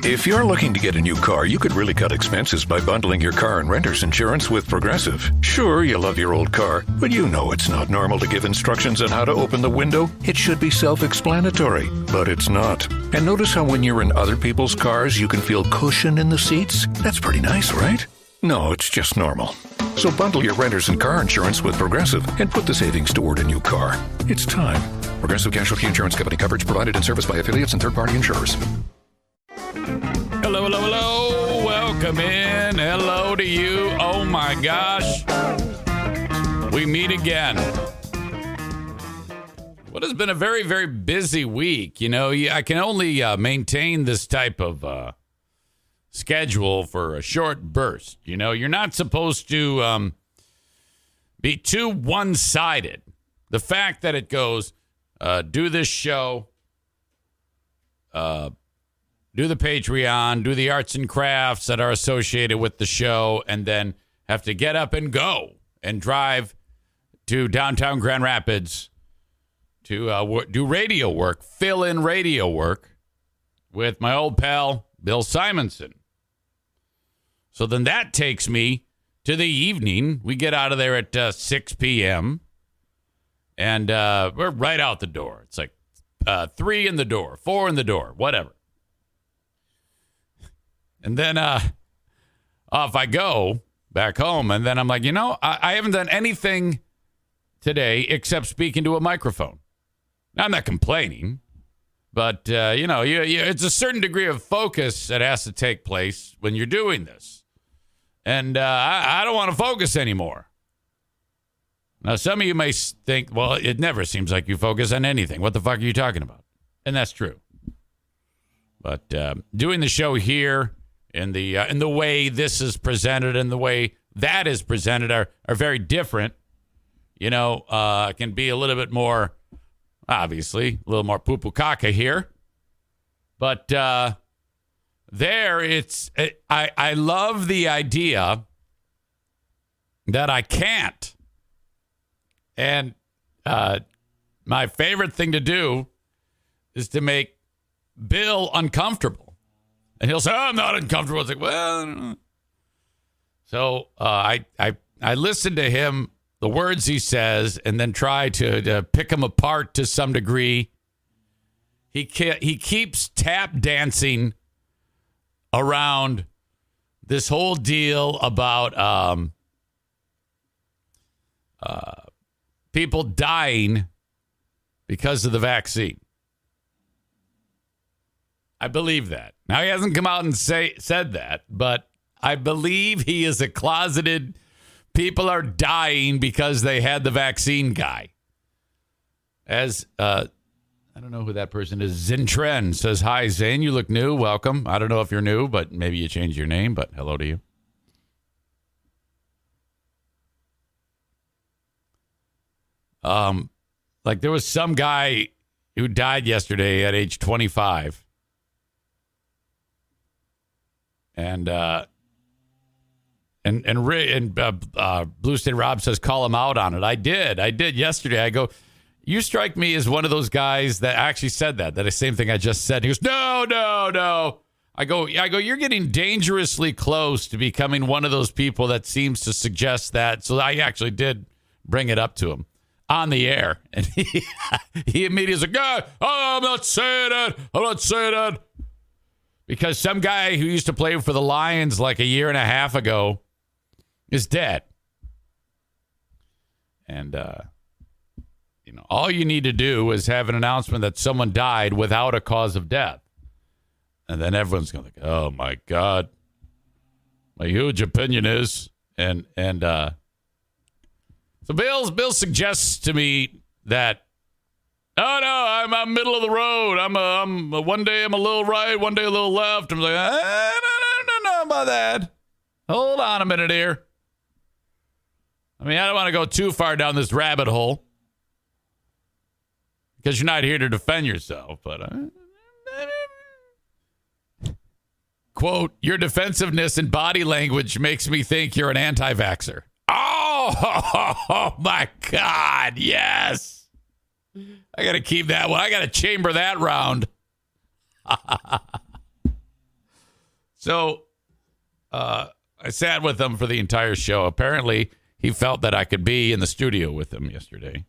If you're looking to get a new car, you could really cut expenses by bundling your car and renter's insurance with Progressive. Sure, you love your old car, but you know it's not normal to give instructions on how to open the window. It should be self-explanatory, but it's not. And notice how when you're in other people's cars, you can feel cushion in the seats? That's pretty nice, right? No, it's just normal. So bundle your renter's and car insurance with Progressive and put the savings toward a new car. It's time. Progressive Casualty Insurance Company. Coverage provided and serviced by affiliates and third-party insurers. Hello, hello, hello. Welcome in. Hello to you. Oh, my gosh. We meet again. What has been a very, very busy week. You know, I can only maintain this type of schedule for a short burst. You know, you're not supposed to be too one-sided. The fact that it goes, do this show, do the Patreon, do the arts and crafts that are associated with the show, and then have to get up and go and drive to downtown Grand Rapids to do radio work, fill-in radio work with my old pal, Bill Simonson. So then that takes me to the evening. We get out of there at 6 p.m., and we're right out the door. It's like 3 in the door, 4 in the door, whatever. And then off I go back home. And then I'm like, I haven't done anything today except speaking to a microphone. Now, I'm not complaining, but, it's a certain degree of focus that has to take place when you're doing this. And I don't want to focus anymore. Now, some of you may think, well, it never seems like you focus on anything. What the fuck are you talking about? And that's true. But doing the show here in the way this is presented and the way that is presented are very different. Can be a little bit more, obviously, a little more poo-poo caca here. But I love the idea that I can't. And my favorite thing to do is to make Bill uncomfortable. And he'll say, oh, I'm not uncomfortable. It's like, well, I don't know. So I listen to him, the words he says, and then try to pick him apart to some degree. He keeps tap dancing around this whole deal about people dying because of the vaccine. I believe that. Now, he hasn't come out and said that, but I believe he is a closeted, people are dying because they had the vaccine guy. As, I don't know who that person is. Zintren says, hi, Zane, you look new. Welcome. I don't know if you're new, but maybe you changed your name, but hello to you. Like there was some guy who died yesterday at age 25. And Blue State Rob says, call him out on it. I did yesterday. I go, you strike me as one of those guys that actually said that the same thing I just said. He goes, no. I go, you're getting dangerously close to becoming one of those people that seems to suggest that. So I actually did bring it up to him on the air. And he immediately was like, I'm not saying that. Because some guy who used to play for the Lions like a year and a half ago is dead. And, all you need to do is have an announcement that someone died without a cause of death. And then everyone's going to think, oh, my God. My huge opinion is. And so Bill suggests to me that, oh, no, I'm middle of the road. I'm one day I'm a little right, one day a little left. I'm like, I don't know about that. Hold on a minute here. I mean, I don't want to go too far down this rabbit hole because you're not here to defend yourself. But, quote, your defensiveness and body language makes me think you're an anti-vaxxer. Oh, my God, yes. I got to keep that one. I got to chamber that round. So I sat with him for the entire show. Apparently, he felt that I could be in the studio with him yesterday.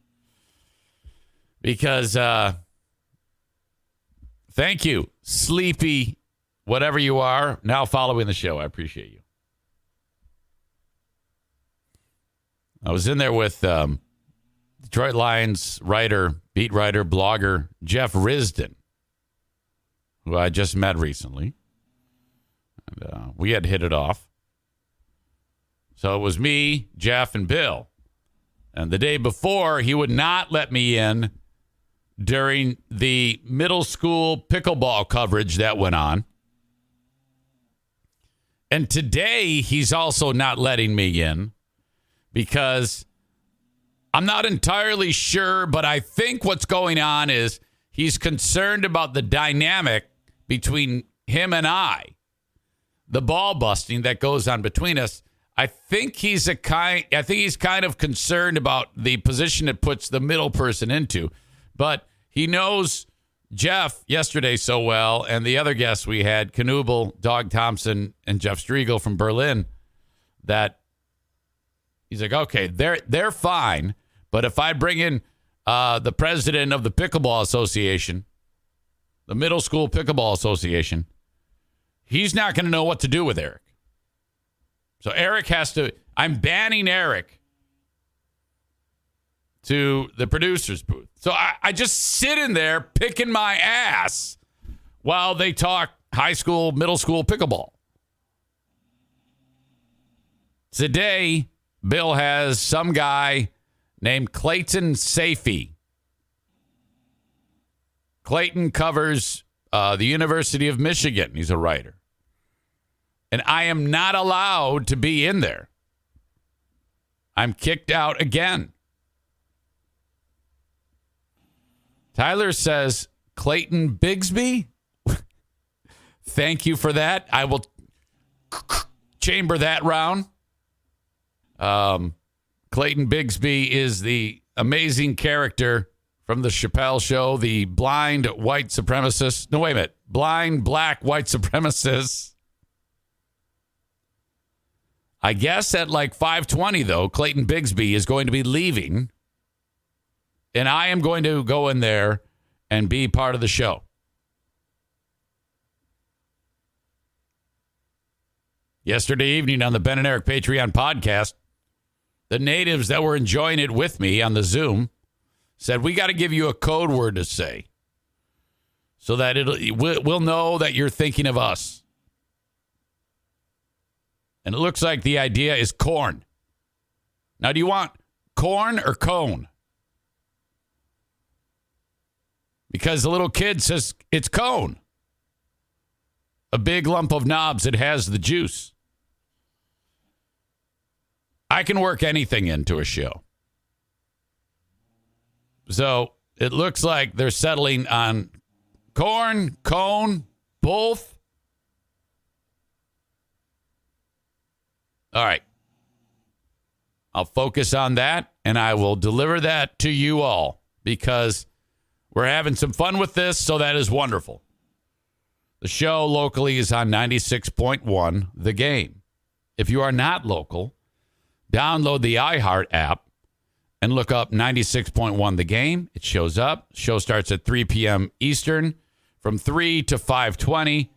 Because, thank you, sleepy, whatever you are, now following the show. I appreciate you. I was in there with Detroit Lions writer, beat writer, blogger, Jeff Risdon, who I just met recently. And, we had hit it off. So it was me, Jeff, and Bill. And the day before, he would not let me in during the middle school pickleball coverage that went on. And today, he's also not letting me in because I'm not entirely sure, but I think what's going on is he's concerned about the dynamic between him and I, the ball busting that goes on between us. I think he's kind of concerned about the position it puts the middle person into, but he knows Jeff yesterday so well, and the other guests we had, Knuble, Dog Thompson, and Jeff Striegel from Berlin, that he's like, okay, they're fine, but if I bring in the president of the Pickleball Association, the Middle School Pickleball Association, he's not going to know what to do with Eric. So Eric has to, I'm banning Eric to the producer's booth. So I just sit in there picking my ass while they talk high school, middle school pickleball. Today, Bill has some guy named Clayton Safey. Clayton covers the University of Michigan. He's a writer. And I am not allowed to be in there. I'm kicked out again. Tyler says, Clayton Bigsby? Thank you for that. I will chamber that round. Clayton Bigsby is the amazing character from the Chappelle Show, the blind white supremacist. No, wait a minute. Blind black white supremacist. I guess at like 5:20, though, Clayton Bigsby is going to be leaving. And I am going to go in there and be part of the show. Yesterday evening on the Ben and Eric Patreon podcast, the natives that were enjoying it with me on the Zoom said, we got to give you a code word to say so that we'll know that you're thinking of us. And it looks like the idea is corn. Now, do you want corn or cone? Because the little kid says it's cone. A big lump of knobs that has the juice. I can work anything into a show. So it looks like they're settling on corn, cone, both. All right. I'll focus on that, and I will deliver that to you all because we're having some fun with this, so that is wonderful. The show locally is on 96.1 The Game. If you are not local, download the iHeart app and look up 96.1 The Game. It shows up. Show starts at 3 p.m. Eastern from 3 to 5:20.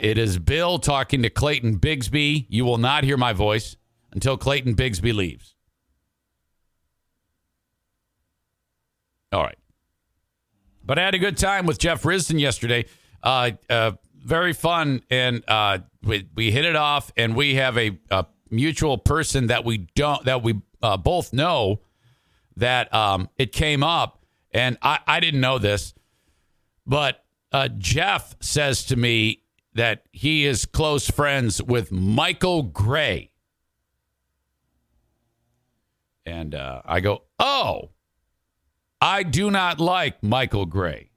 It is Bill talking to Clayton Bigsby. You will not hear my voice until Clayton Bigsby leaves. All right. But I had a good time with Jeff Risdon yesterday. Very fun, and we hit it off, and we have a mutual person that we both know that it came up, and I didn't know this, but Jeff says to me that he is close friends with Michael Gray. And I go, oh, I do not like Michael Gray.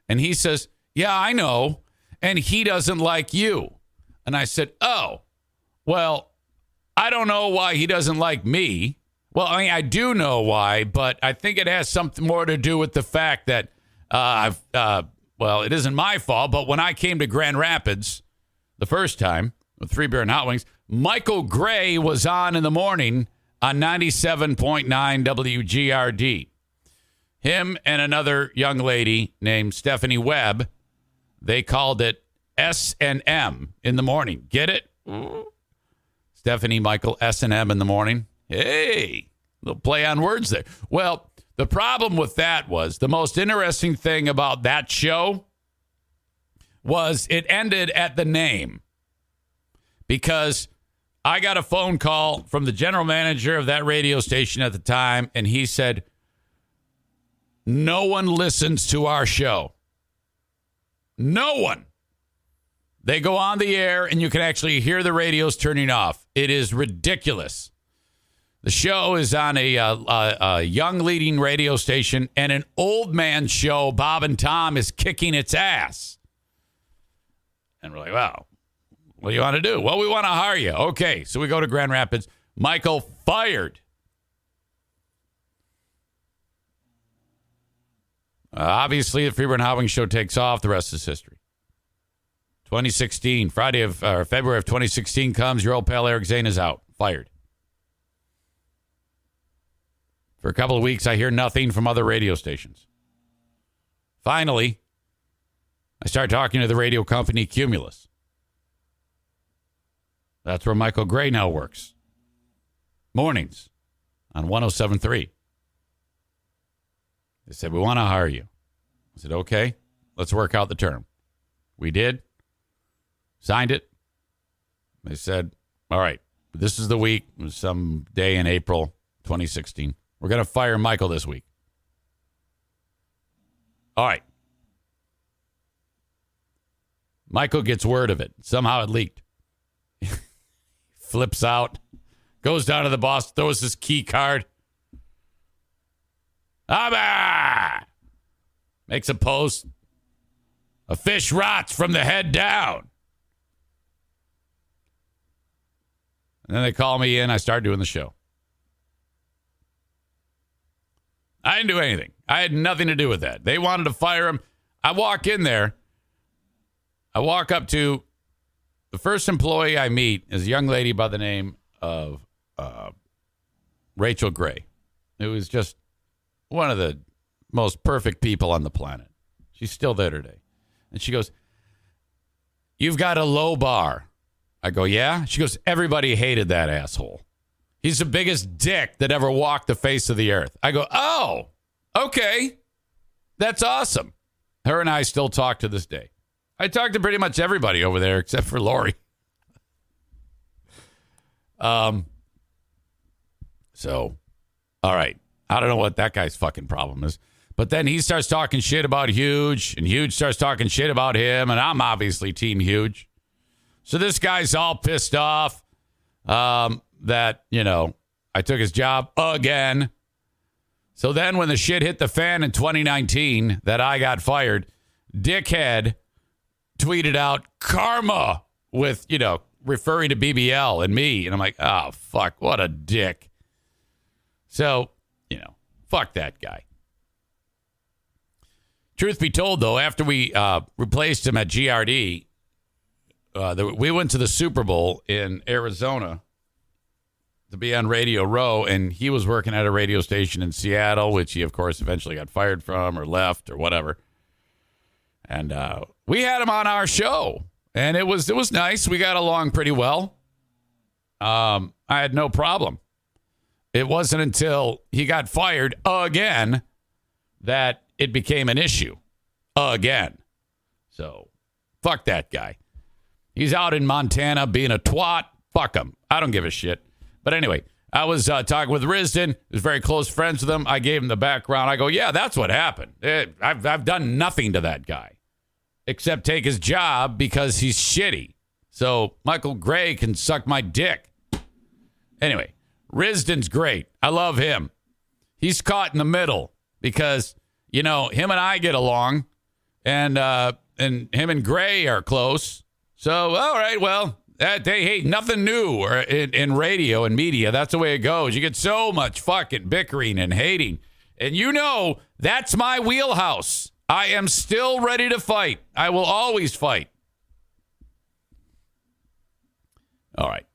And he says, yeah, I know. And he doesn't like you. And I said, oh, well, I don't know why he doesn't like me. Well, I mean, I do know why, but I think it has something more to do with the fact that well, it isn't my fault, but when I came to Grand Rapids, the first time with 3 Beer and Hot Wings. Michael Gray was on in the morning on 97.9 WGRD. Him and another young lady named Stephanie Webb, they called it S&M in the morning. Get it? Stephanie, Michael, S&M in the morning. Hey, little play on words there. Well, the problem with that was the most interesting thing about that show was it ended at the name, because I got a phone call from the general manager of that radio station at the time, and he said, no one listens to our show. No one. They go on the air, and you can actually hear the radios turning off. It is ridiculous. The show is on a young leading radio station, and an old man show, Bob and Tom, is kicking its ass. And we're like, wow, what do you want to do? Well, we want to hire you. Okay, so we go to Grand Rapids. Michael fired. Obviously, the Freeburg and Howing show takes off. The rest is history. 2016, February of 2016 comes. Your old pal Eric Zane is out. Fired. For a couple of weeks, I hear nothing from other radio stations. Finally, I start talking to the radio company Cumulus. That's where Michael Gray now works. Mornings on 107.3. They said, we want to hire you. I said, okay, let's work out the term. We did. Signed it. They said, all right, this is the week. It was some day in April 2016. We're going to fire Michael this week. All right. Michael gets word of it. Somehow it leaked. Flips out. Goes down to the boss. Throws his key card. Makes a post. A fish rots from the head down. And then they call me in. I start doing the show. I didn't do anything. I had nothing to do with that. They wanted to fire him. I walk in there. I walk up to the first employee I meet is a young lady by the name of Rachel Gray, who is just one of the most perfect people on the planet. She's still there today. And she goes, you've got a low bar. I go, yeah? She goes, everybody hated that asshole. He's the biggest dick that ever walked the face of the earth. I go, oh, okay. That's awesome. Her and I still talk to this day. I talk to pretty much everybody over there except for Lori. So, all right. I don't know what that guy's fucking problem is. But then he starts talking shit about Huge, and Huge starts talking shit about him, and I'm obviously Team Huge. So this guy's all pissed off that, I took his job again. So then when the shit hit the fan in 2019 that I got fired, Dickhead tweeted out karma with, referring to BBL and me. And I'm like, oh, fuck, what a dick. So, fuck that guy. Truth be told, though, after we replaced him at GRD, we went to the Super Bowl in Arizona to be on Radio Row, and he was working at a radio station in Seattle, which he, of course, eventually got fired from or left or whatever. And we had him on our show, and it was nice. We got along pretty well. I had no problem. It wasn't until he got fired again that it became an issue again. So, fuck that guy. He's out in Montana being a twat. Fuck him. I don't give a shit. But anyway, I was talking with Risden. I was very close friends with him. I gave him the background. I go, yeah, that's what happened. I've done nothing to that guy except take his job because he's shitty. So Michael Gray can suck my dick. Anyway, Risden's great. I love him. He's caught in the middle because, him and I get along, and him and Gray are close. So, all right, well, hey, nothing new in radio and media. That's the way it goes. You get so much fucking bickering and hating. And that's my wheelhouse. I am still ready to fight. I will always fight. All right.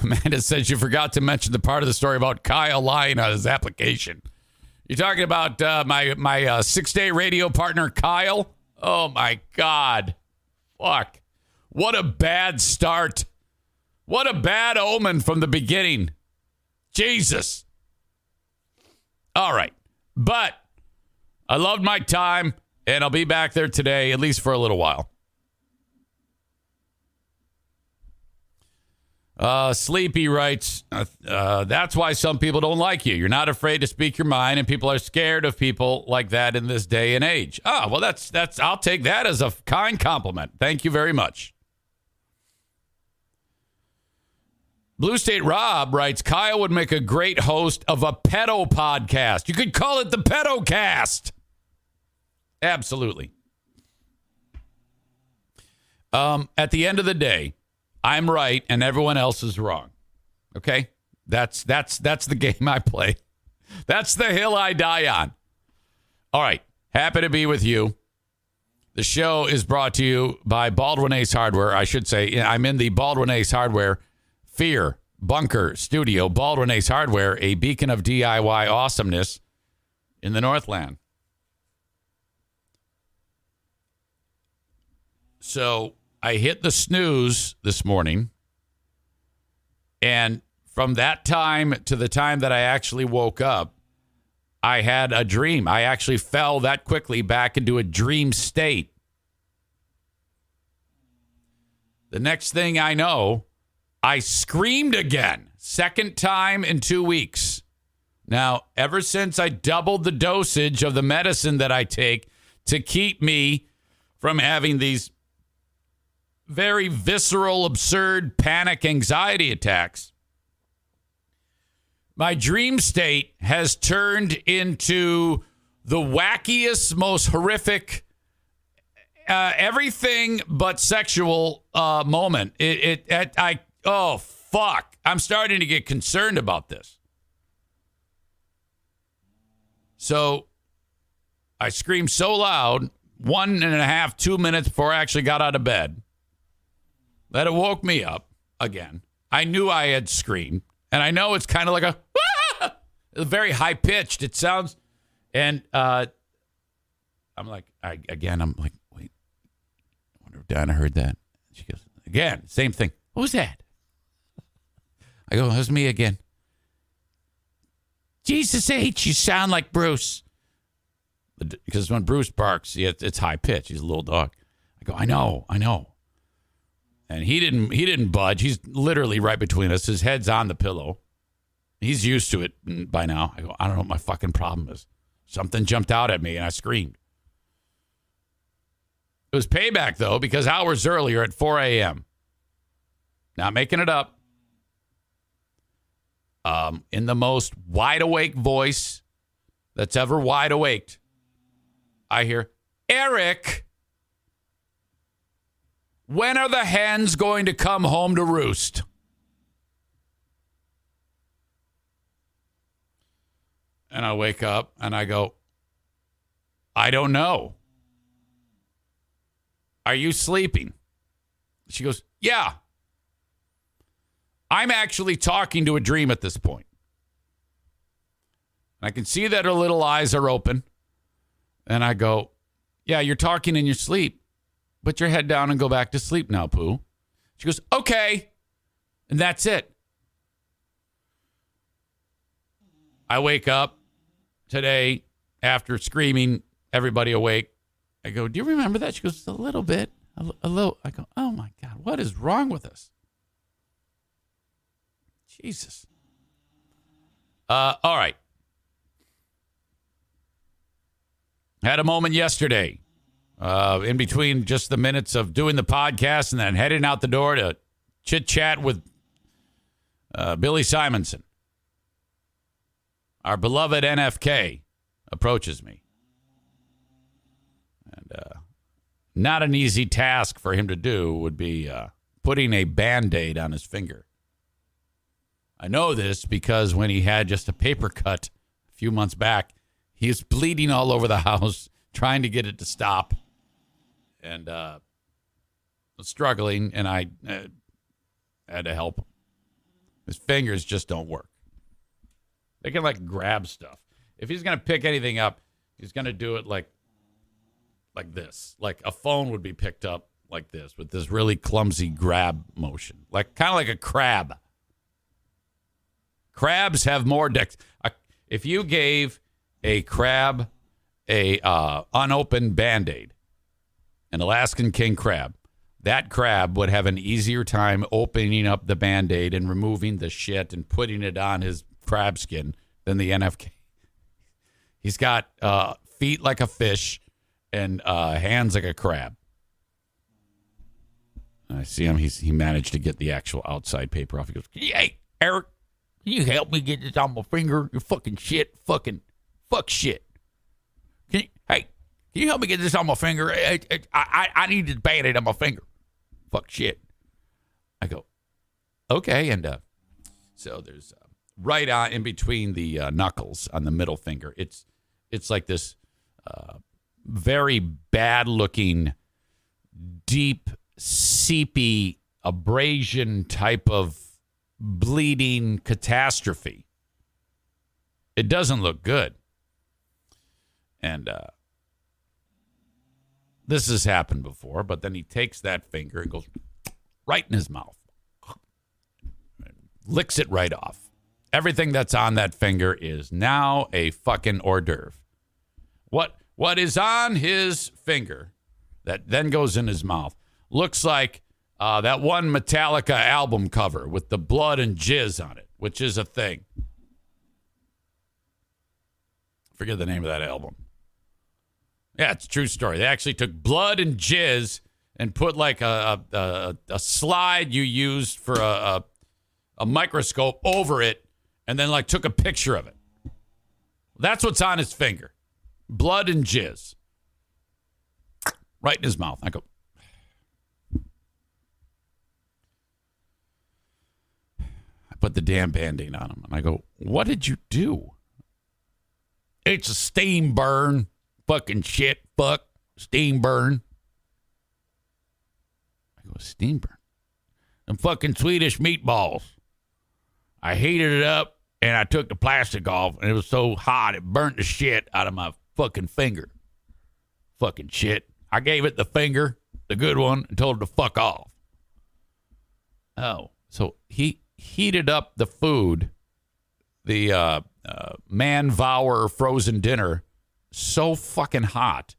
Amanda says you forgot to mention the part of the story about Kyle lying on his application. You're talking about my 6-day radio partner, Kyle? Oh, my God. Fuck. What a bad start. What a bad omen from the beginning. Jesus. All right. But I loved my time, and I'll be back there today, at least for a little while. Sleepy writes, that's why some people don't like you. You're not afraid to speak your mind, and people are scared of people like that in this day and age. Oh, well, that's I'll take that as a kind compliment. Thank you very much. Blue State Rob writes, Kyle would make a great host of a pedo podcast. You could call it the Pedocast. Absolutely. At the end of the day, I'm right and everyone else is wrong. Okay? That's the game I play. That's the hill I die on. All right. Happy to be with you. The show is brought to you by Baldwin Ace Hardware. I should say I'm in the Baldwin Ace Hardware Fear Bunker Studio. Baldwin Ace Hardware, a beacon of DIY awesomeness in the Northland. So I hit the snooze this morning, and from that time to the time that I actually woke up, I had a dream. I actually fell that quickly back into a dream state. The next thing I know, I screamed again. Second time in 2 weeks. Now, ever since I doubled the dosage of the medicine that I take to keep me from having these very visceral, absurd panic anxiety attacks, my dream state has turned into the wackiest, most horrific, everything but sexual moment. Oh, fuck. I'm starting to get concerned about this. So I screamed so loud, 1.5, 2 minutes before I actually got out of bed, that it woke me up again. I knew I had screamed, and I know it's kind of like a very high pitched. It sounds, and I'm like, wait, I wonder if Donna heard that. She goes, again, same thing. What was that? I go, it was me again. Jesus H, you sound like Bruce. Because when Bruce barks, it's high pitch. He's a little dog. I go, I know. And he didn't budge. He's literally right between us. His head's on the pillow. He's used to it by now. I go, I don't know what my fucking problem is. Something jumped out at me and I screamed. It was payback, though, because hours earlier at 4 a.m., not making it up, in the most wide awake voice that's ever wide awaked, I hear, Eric, when are the hens going to come home to roost? And I wake up and I go, I don't know. Are you sleeping? She goes, yeah. I'm actually talking to a dream at this point. I can see that her little eyes are open. And I go, yeah, you're talking in your sleep. Put your head down and go back to sleep now, Pooh. She goes, okay. And that's it. I wake up today after screaming everybody awake. I go, do you remember that? She goes, a little bit. A little. I go, oh, my God, what is wrong with us? Jesus. All right. Had a moment yesterday in between just the minutes of doing the podcast and then heading out the door to chit-chat with Billy Simonson. Our beloved NFK approaches me. And not an easy task for him to do would be putting a Band-Aid on his finger. I know this because when he had just a paper cut a few months back, he was bleeding all over the house, trying to get it to stop. And struggling, and I had to help him. His fingers just don't work. They can, like, grab stuff. If he's going to pick anything up, he's going to do it like this. Like a phone would be picked up like this with this really clumsy grab motion. Like kind of like a crab. Crabs have more if you gave a crab a unopened Band-Aid, an Alaskan king crab, that crab would have an easier time opening up the Band-Aid and removing the shit and putting it on his crab skin than the NFK. He's got feet like a fish and hands like a crab. I see him. He managed to get the actual outside paper off. He goes, "Hey, Eric, can you help me get this on my finger? You fucking shit. Fuck shit. Can you help me get this on my finger? I need this Band-Aid on my finger. Fuck shit." I go, okay. And so there's right on in between the knuckles on the middle finger. It's like this very bad-looking, deep, seepy abrasion type of bleeding catastrophe. It doesn't look good. And this has happened before, but then he takes that finger and goes right in his mouth. Licks it right off. Everything that's on that finger is now a fucking hors d'oeuvre. What is on his finger that then goes in his mouth looks like that one Metallica album cover with the blood and jizz on it, which is a thing. Forget the name of that album. Yeah, it's a true story. They actually took blood and jizz and put like a slide you used for a microscope over it and then like took a picture of it. That's what's on his finger. Blood and jizz. Right in his mouth. I go, I put the damn Band-Aid on him and I go, "What did you do?" "It's a steam burn. Fucking shit. Fuck. Steam burn." I go, "Steam burn? Them fucking Swedish meatballs. I heated it up and I took the plastic off and it was so hot it burnt the shit out of my fucking finger. Fucking shit. I gave it the finger, the good one, and told it to fuck off." Oh, so he heated up the food, the Man-Vour frozen dinner, so fucking hot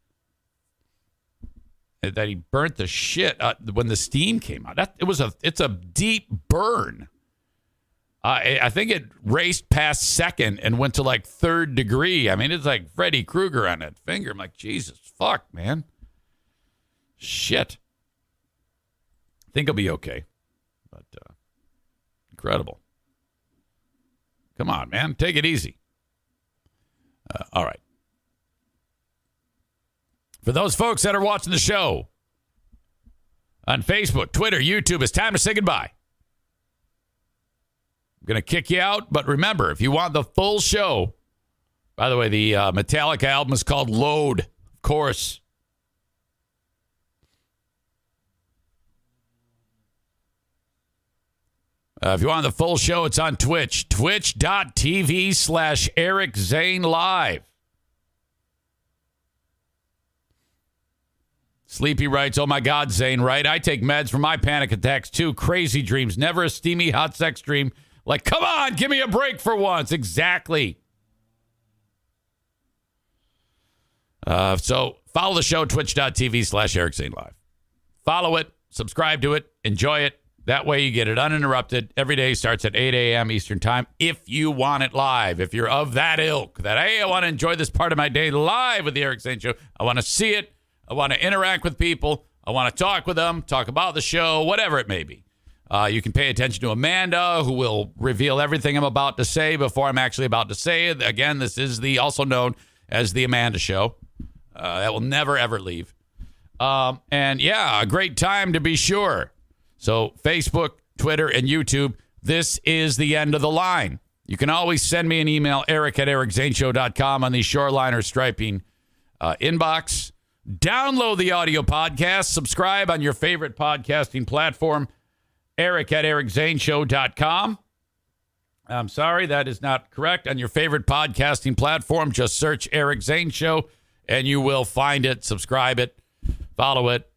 that he burnt the shit when the steam came out. It's a deep burn. I think it raced past second and went to like third degree. I mean, it's like Freddy Krueger on that finger. I'm like, Jesus, fuck, man. Shit. I think he'll be okay. But incredible. Come on, man. Take it easy. All right. For those folks that are watching the show on Facebook, Twitter, YouTube, it's time to say goodbye. I'm going to kick you out, but remember, if you want the full show, by the way, the Metallica album is called Load, of course. If you want the full show, it's on Twitch, twitch.tv/Eric Zane Live. Sleepy writes, "Oh my God, Zane, right? I take meds for my panic attacks too. Crazy dreams, never a steamy hot sex dream. Like, come on, give me a break for once." Exactly. So follow the show, twitch.tv/Eric Zane Live. Follow it, subscribe to it, enjoy it. That way you get it uninterrupted. Every day starts at 8 a.m. Eastern time if you want it live. If you're of that ilk, that, hey, I want to enjoy this part of my day live with the Eric Zane Show. I want to see it. I want to interact with people. I want to talk with them, talk about the show, whatever it may be. You can pay attention to Amanda, who will reveal everything I'm about to say before I'm actually about to say it. Again, this is also known as the Amanda Show. That will never, ever leave. And, yeah, a great time to be sure. So Facebook, Twitter, and YouTube, this is the end of the line. You can always send me an email, eric@ericzaneshow.com on the Shoreliner Striping inbox. Download the audio podcast. Subscribe on your favorite podcasting platform. Eric at ericzaneshow.com. I'm sorry, that is not correct. On your favorite podcasting platform, just search Eric Zane Show, and you will find it. Subscribe it, follow it,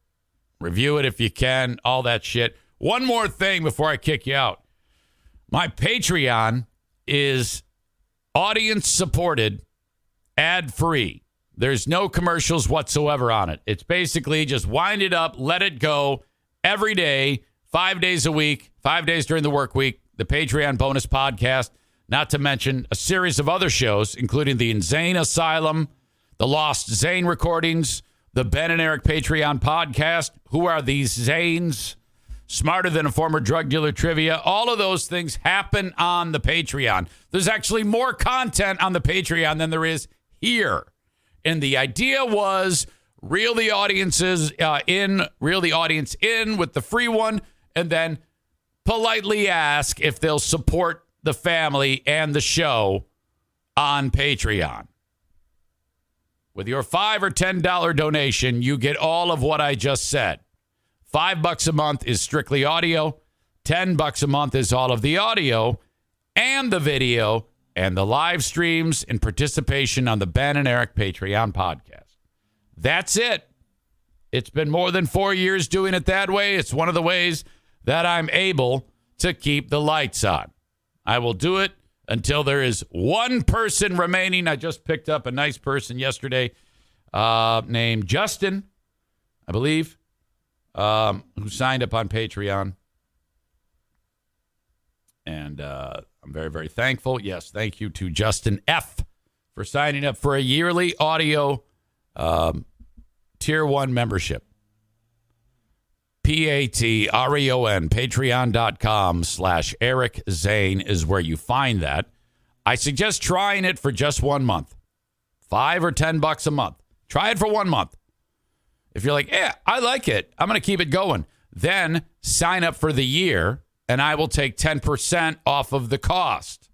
review it if you can, all that shit. One more thing before I kick you out. My Patreon is audience-supported, ad-free. There's no commercials whatsoever on it. It's basically just wind it up, let it go every day, 5 days a week, 5 days during the work week. The Patreon bonus podcast, not to mention a series of other shows, including the Insane Asylum, the Lost Zane recordings, the Ben and Eric Patreon podcast, Who Are These Zanes, Smarter Than a Former Drug Dealer Trivia. All of those things happen on the Patreon. There's actually more content on the Patreon than there is here. And the idea was reel the audience in with the free one, and then politely ask if they'll support the family and the show on Patreon. With your $5 or $10 donation, you get all of what I just said. $5 a month is strictly audio. $10 a month is all of the audio and the video and the live streams and participation on the Ben and Eric Patreon podcast. That's it. It's been more than 4 years doing it that way. It's one of the ways that I'm able to keep the lights on. I will do it until there is one person remaining. I just picked up a nice person yesterday named Justin, I believe, who signed up on Patreon. And I'm very, very thankful. Yes, thank you to Justin F. for signing up for a yearly audio Tier 1 membership. Patreon, patreon.com/Eric Zane is where you find that. I suggest trying it for just 1 month. $5 or $10 a month. Try it for 1 month. If you're like, I like it, I'm going to keep it going. Then sign up for the year, and I will take 10% off of the cost.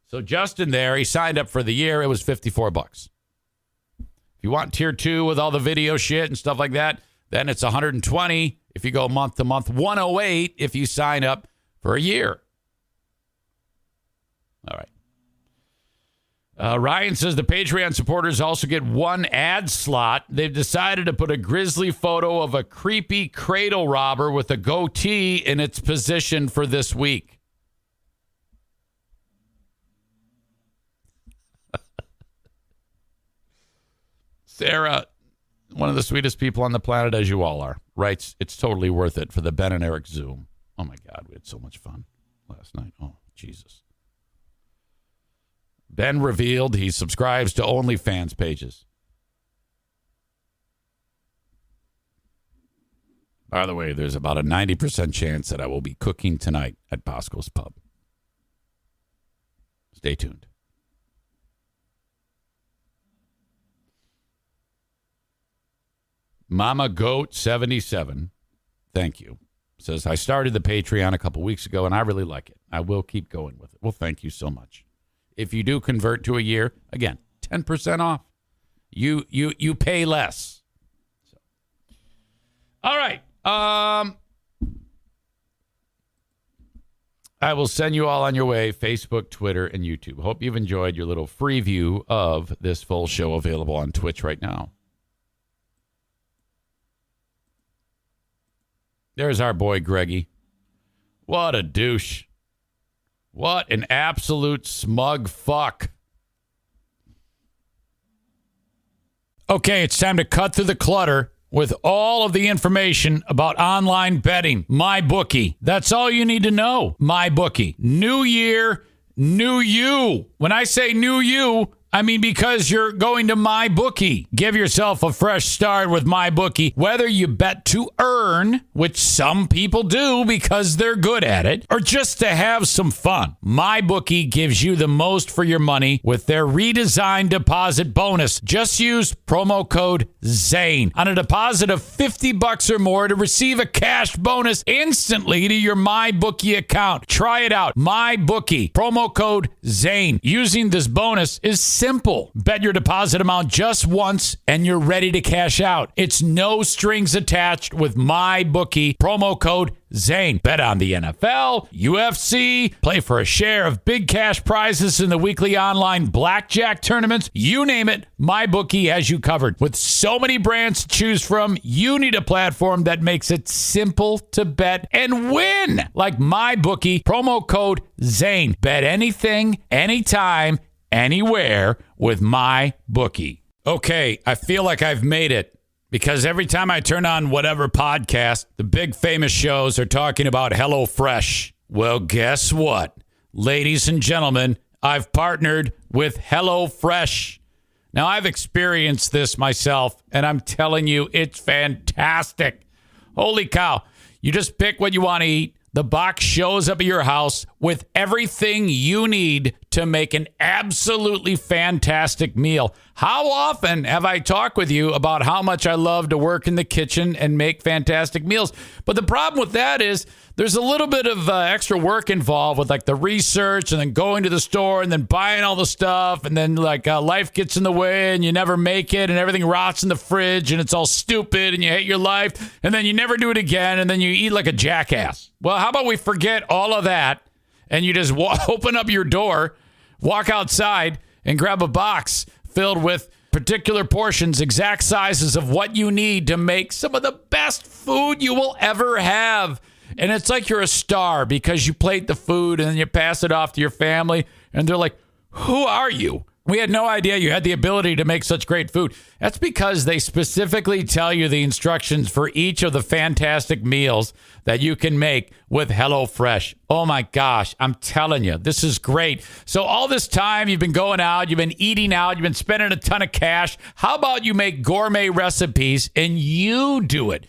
So Justin there, he signed up for the year. It was $54. If you want tier 2 with all the video shit and stuff like that, then it's $120 if you go month to month, $108 if you sign up for a year. All right. Ryan says the Patreon supporters also get one ad slot. They've decided to put a grisly photo of a creepy cradle robber with a goatee in its position for this week. Sarah, one of the sweetest people on the planet, as you all are, writes, it's totally worth it for the Ben and Eric Zoom. Oh, my God, we had so much fun last night. Oh, Jesus. Ben revealed he subscribes to OnlyFans pages. By the way, there's about a 90% chance that I will be cooking tonight at Bosco's Pub. Stay tuned. Mama Goat 77, thank you, says, I started the Patreon a couple weeks ago, and I really like it. I will keep going with it. Well, thank you so much. If you do convert to a year, again, 10% off. You pay less. So. All right. I will send you all on your way, Facebook, Twitter, and YouTube. Hope you've enjoyed your little free view of this full show available on Twitch right now. There's our boy, Greggy. What a douche. What an absolute smug fuck. Okay, it's time to cut through the clutter with all of the information about online betting. MyBookie. That's all you need to know. MyBookie. New year, new you. When I say new you, I mean because you're going to MyBookie. Give yourself a fresh start with MyBookie. Whether you bet to earn, which some people do because they're good at it, or just to have some fun, MyBookie gives you the most for your money with their redesigned deposit bonus. Just use promo code ZANE on a deposit of $50 or more to receive a cash bonus instantly to your MyBookie account. Try it out. MyBookie. Promo code ZANE. Using this bonus is simple. Bet your deposit amount just once and you're ready to cash out. It's no strings attached with MyBookie. Promo code Zane. Bet on the NFL, UFC, play for a share of big cash prizes in the weekly online blackjack tournaments. You name it, MyBookie has you covered. With so many brands to choose from, you need a platform that makes it simple to bet and win. Like MyBookie, promo code Zane. Bet anything, anytime, anywhere with MyBookie. Okay, I feel like I've made it. Because every time I turn on whatever podcast, the big famous shows are talking about HelloFresh. Well, guess what? Ladies and gentlemen, I've partnered with HelloFresh. Now, I've experienced this myself, and I'm telling you, it's fantastic. Holy cow. You just pick what you want to eat. The box shows up at your house with everything you need to make an absolutely fantastic meal. How often have I talked with you about how much I love to work in the kitchen and make fantastic meals? But the problem with that is there's a little bit of extra work involved with like the research and then going to the store and then buying all the stuff. And then like life gets in the way and you never make it and everything rots in the fridge and it's all stupid and you hate your life. And then you never do it again. And then you eat like a jackass. Well, how about we forget all of that and you just open up your door, walk outside and grab a box filled with particular portions, exact sizes of what you need to make some of the best food you will ever have. And it's like you're a star because you plate the food and then you pass it off to your family. And they're like, who are you? We had no idea you had the ability to make such great food. That's because they specifically tell you the instructions for each of the fantastic meals that you can make with HelloFresh. Oh my gosh, I'm telling you, this is great. So all this time you've been going out, you've been eating out, you've been spending a ton of cash. How about you make gourmet recipes and you do it?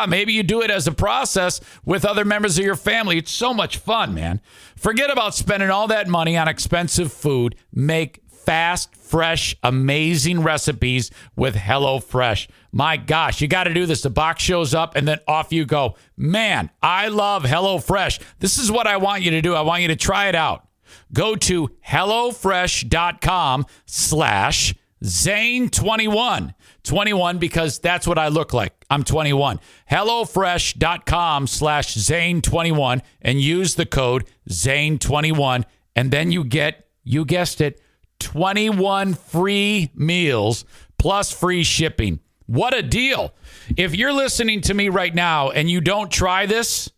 Maybe you do it as a process with other members of your family. It's so much fun, man. Forget about spending all that money on expensive food. Make fast, fresh, amazing recipes with HelloFresh. My gosh, you got to do this. The box shows up and then off you go. Man, I love HelloFresh. This is what I want you to do. I want you to try it out. Go to HelloFresh.com/Zane21. 21 because that's what I look like. I'm 21. HelloFresh.com/Zane21 and use the code Zane21. And then you get, you guessed it, 21 free meals plus free shipping. What a deal. If you're listening to me right now and you don't try this,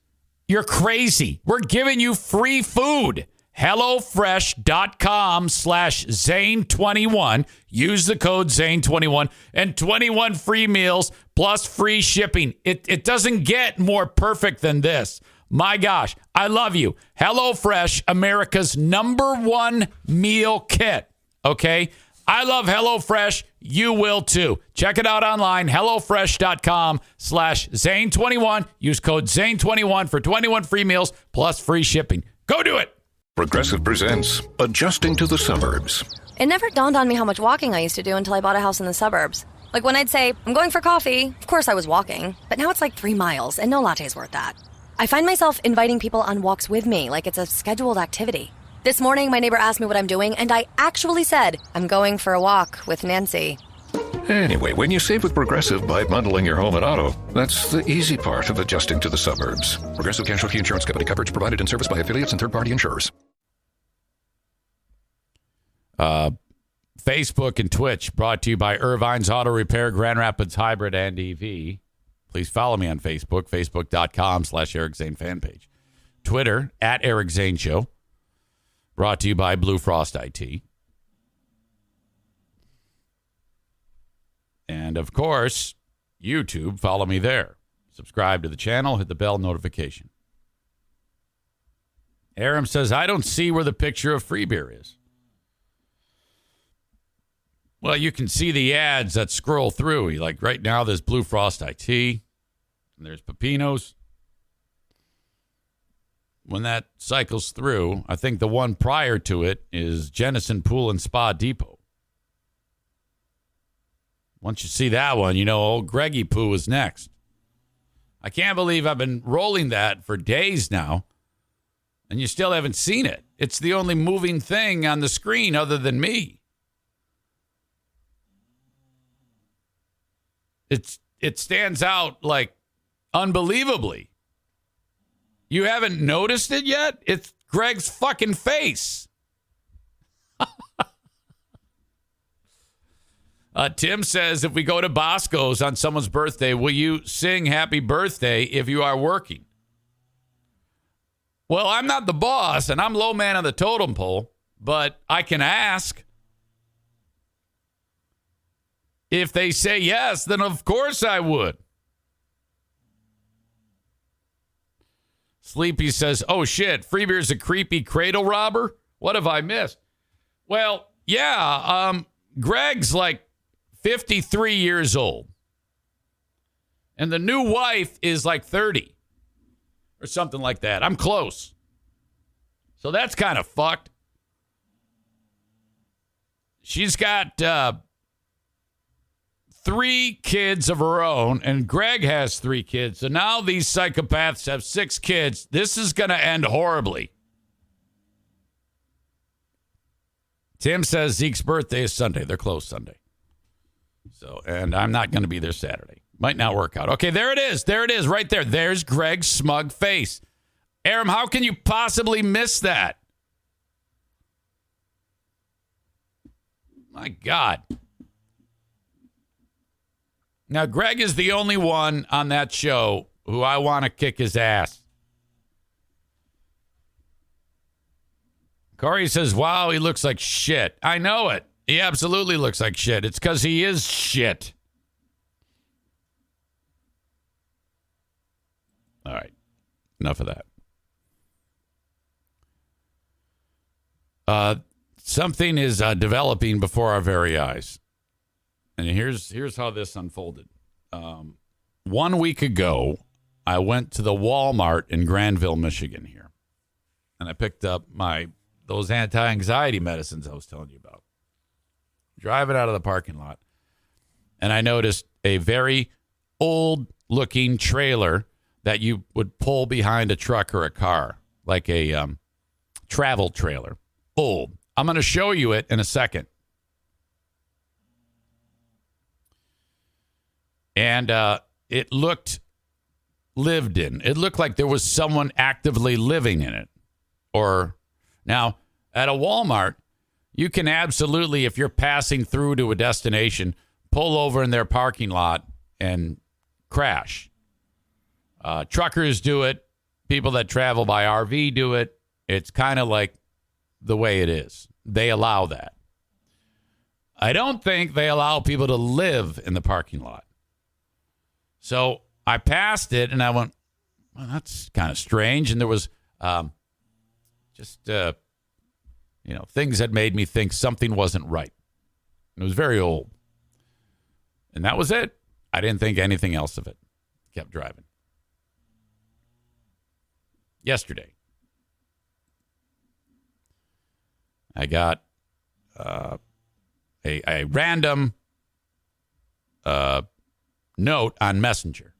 you're crazy. We're giving you free food. HelloFresh.com/Zane21. Use the code Zane21 and 21 free meals plus free shipping. It doesn't get more perfect than this. My gosh, I love you. HelloFresh, America's #1 meal kit. Okay? I love HelloFresh. You will too. Check it out online, HelloFresh.com/Zane21. Use code Zane21 for 21 free meals plus free shipping. Go do it. Progressive presents Adjusting to the Suburbs. It never dawned on me how much walking I used to do until I bought a house in the suburbs. Like when I'd say, I'm going for coffee, of course I was walking. But now it's like 3 miles and no latte's worth that. I find myself inviting people on walks with me like it's a scheduled activity. This morning, my neighbor asked me what I'm doing, and I actually said, I'm going for a walk with Nancy. Anyway, when you save with Progressive by bundling your home and auto, that's the easy part of adjusting to the suburbs. Progressive Casualty Insurance Company, coverage provided and serviced by affiliates and third-party insurers. Facebook and Twitch brought to you by Irvine's Auto Repair, Grand Rapids Hybrid and EV. Please follow me on Facebook, facebook.com/Eric Zane fan page. Twitter, @Eric Zane Show. Brought to you by Blue Frost IT. And, of course, YouTube. Follow me there. Subscribe to the channel. Hit the bell notification. Aram says, I don't see where the picture of free beer is. Well, you can see the ads that scroll through. Like right now, there's Blue Frost IT. And there's Pepino's. When that cycles through, I think the one prior to it is Jennison Pool and Spa Depot. Once you see that one, you know old Greggy Poo is next. I can't believe I've been rolling that for days now, and you still haven't seen it. It's the only moving thing on the screen other than me. it stands out like unbelievably. You haven't noticed it yet? It's Greg's fucking face. Tim says, if we go to Bosco's on someone's birthday, will you sing happy birthday if you are working? Well, I'm not the boss, and I'm low man on the totem pole, but I can ask. If they say yes, then of course I would. Sleepy says, oh shit, Freebeer's a creepy cradle robber? What have I missed? Well, yeah, Greg's like 53 years old. And the new wife is like 30 or something like that. I'm close. So that's kind of fucked. She's got 3 kids of her own, and Greg has 3 kids. So now these psychopaths have 6 kids. This is going to end horribly. Tim says Zeke's birthday is Sunday. They're closed Sunday. So, and I'm not going to be there Saturday. Might not work out. Okay, there it is. There it is right there. There's Greg's smug face. Aram, how can you possibly miss that? My God. Now, Greg is the only one on that show who I want to kick his ass. Corey says, wow, he looks like shit. I know it. He absolutely looks like shit. It's because he is shit. All right. Enough of that. Something is developing before our very eyes. And here's how this unfolded. 1 week ago, I went to the Wal Mart in Granville, Michigan here. And I picked up those anti-anxiety medicines I was telling you about. Driving out of the parking lot. And I noticed a very old-looking trailer that you would pull behind a truck or a car. Like a travel trailer. Old. I'm going to show you it in a second. And it looked lived in. It looked like there was someone actively living in it. Now, at a Walmart, you can absolutely, if you're passing through to a destination, pull over in their parking lot and crash. Truckers do it. People that travel by RV do it. It's kind of like the way it is. They allow that. I don't think they allow people to live in the parking lot. So I passed it and I went, well, that's kind of strange. And there was things that made me think something wasn't right. And it was very old. And that was it. I didn't think anything else of it. Kept driving. Yesterday, I got a random note on Messenger.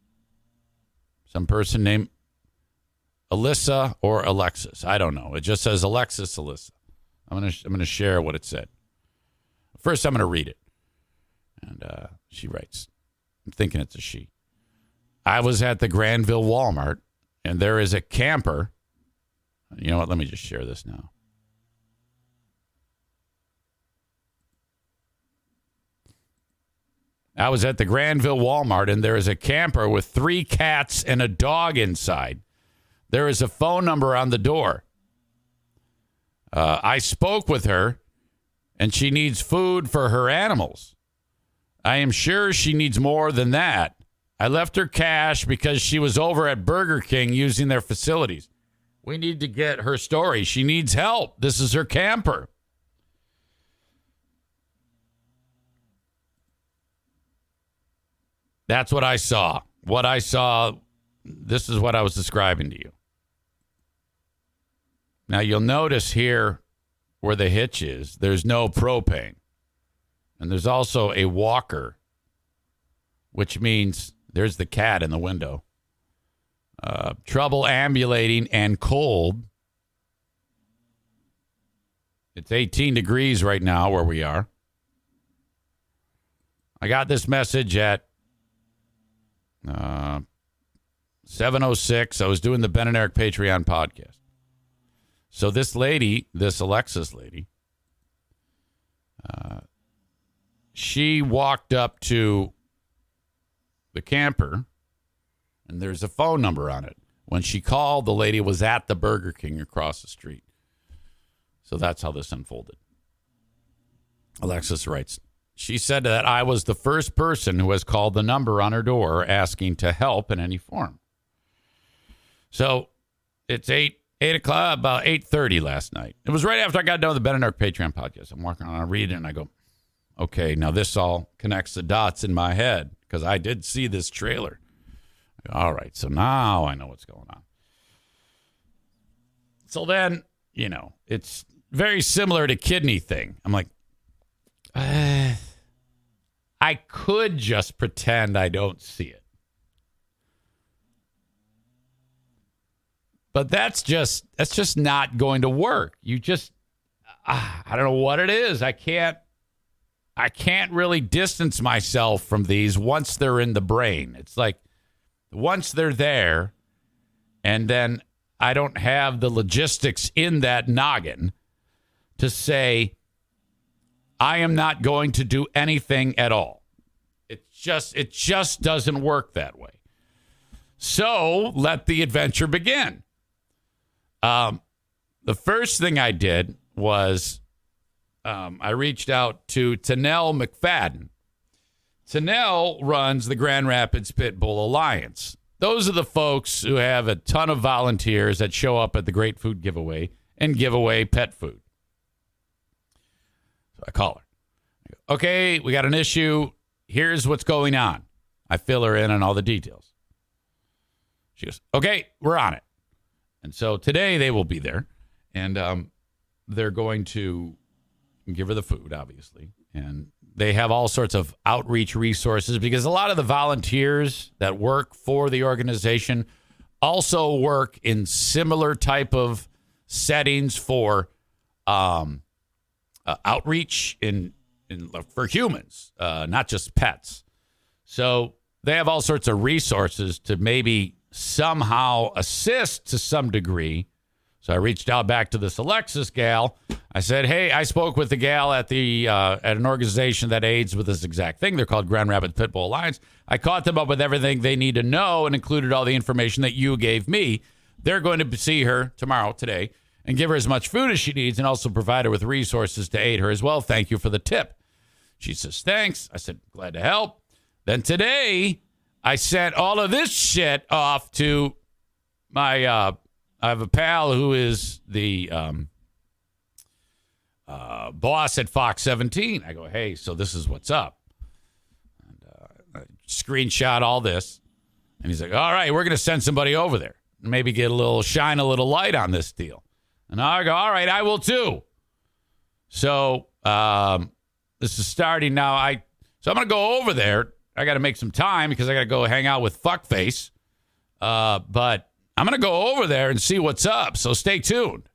Some person named Alyssa or Alexis. I don't know. It just says Alexis Alyssa. I'm gonna share what it said. First, I'm gonna read it. And she writes, I'm thinking it's a she. I was at the Granville Walmart, and there is a camper. You know what? Let me just share this now. I was at the Granville Walmart, and there is a camper with 3 cats and a dog inside. There is a phone number on the door. I spoke with her, and she needs food for her animals. I am sure she needs more than that. I left her cash because she was over at Burger King using their facilities. We need to get her story. She needs help. This is her camper. That's what I saw. What I saw, this is what I was describing to you. Now, you'll notice here where the hitch is, there's no propane. And there's also a walker, which means there's the cat in the window. Trouble ambulating and cold. It's 18 degrees right now where we are. I got this message at 7:06. I was doing the Ben and Eric Patreon podcast. So this lady, this Alexis lady, she walked up to the camper, and there's a phone number on it. When she called, the lady was at the Burger King across the street. So that's how this unfolded. Alexis writes, she said that I was the first person who has called the number on her door asking to help in any form. So it's 8 o'clock, about 8:30 last night. It was right after I got done with the Ben and Eric Patreon podcast. I'm walking around, I read it, and I go, okay, now this all connects the dots in my head because I did see this trailer. I go, all right, so now I know what's going on. So then, it's very similar to kidney thing. I'm like, I could just pretend I don't see it. But that's just not going to work. You just, I don't know what it is. I can't really distance myself from these once they're in the brain. It's like once they're there, and then I don't have the logistics in that noggin to say, I am not going to do anything at all. It just doesn't work that way. So let the adventure begin. The first thing I did was I reached out to Tanel McFadden. Tanel runs the Grand Rapids Pitbull Alliance. Those are the folks who have a ton of volunteers that show up at the Great Food Giveaway and give away pet food. So I call her. I go, okay, we got an issue. Here's what's going on. I fill her in on all the details. She goes, okay, we're on it. And so today they will be there, and they're going to give her the food, obviously. And they have all sorts of outreach resources because a lot of the volunteers that work for the organization also work in similar type of settings for outreach for humans, not just pets. So they have all sorts of resources to maybe somehow assist to some degree. So I reached out back to this Alexis gal. I said, hey, I spoke with the gal at an organization that aids with this exact thing. They're called Grand Rapids Pitbull Alliance. I caught them up with everything they need to know and included all the information that you gave me. They're going to see her today, and give her as much food as she needs and also provide her with resources to aid her as well. Thank you for the tip. She says, thanks. I said, glad to help. Then today, I sent all of this shit off to my, I have a pal who is the boss at Fox 17. I go, hey, so this is what's up. And I screenshot all this. And he's like, all right, we're going to send somebody over there. Maybe shine a little light on this deal. And I go, all right, I will too. So this is starting now. So I'm going to go over there. I got to make some time because I got to go hang out with Fuckface. But I'm going to go over there and see what's up. So stay tuned.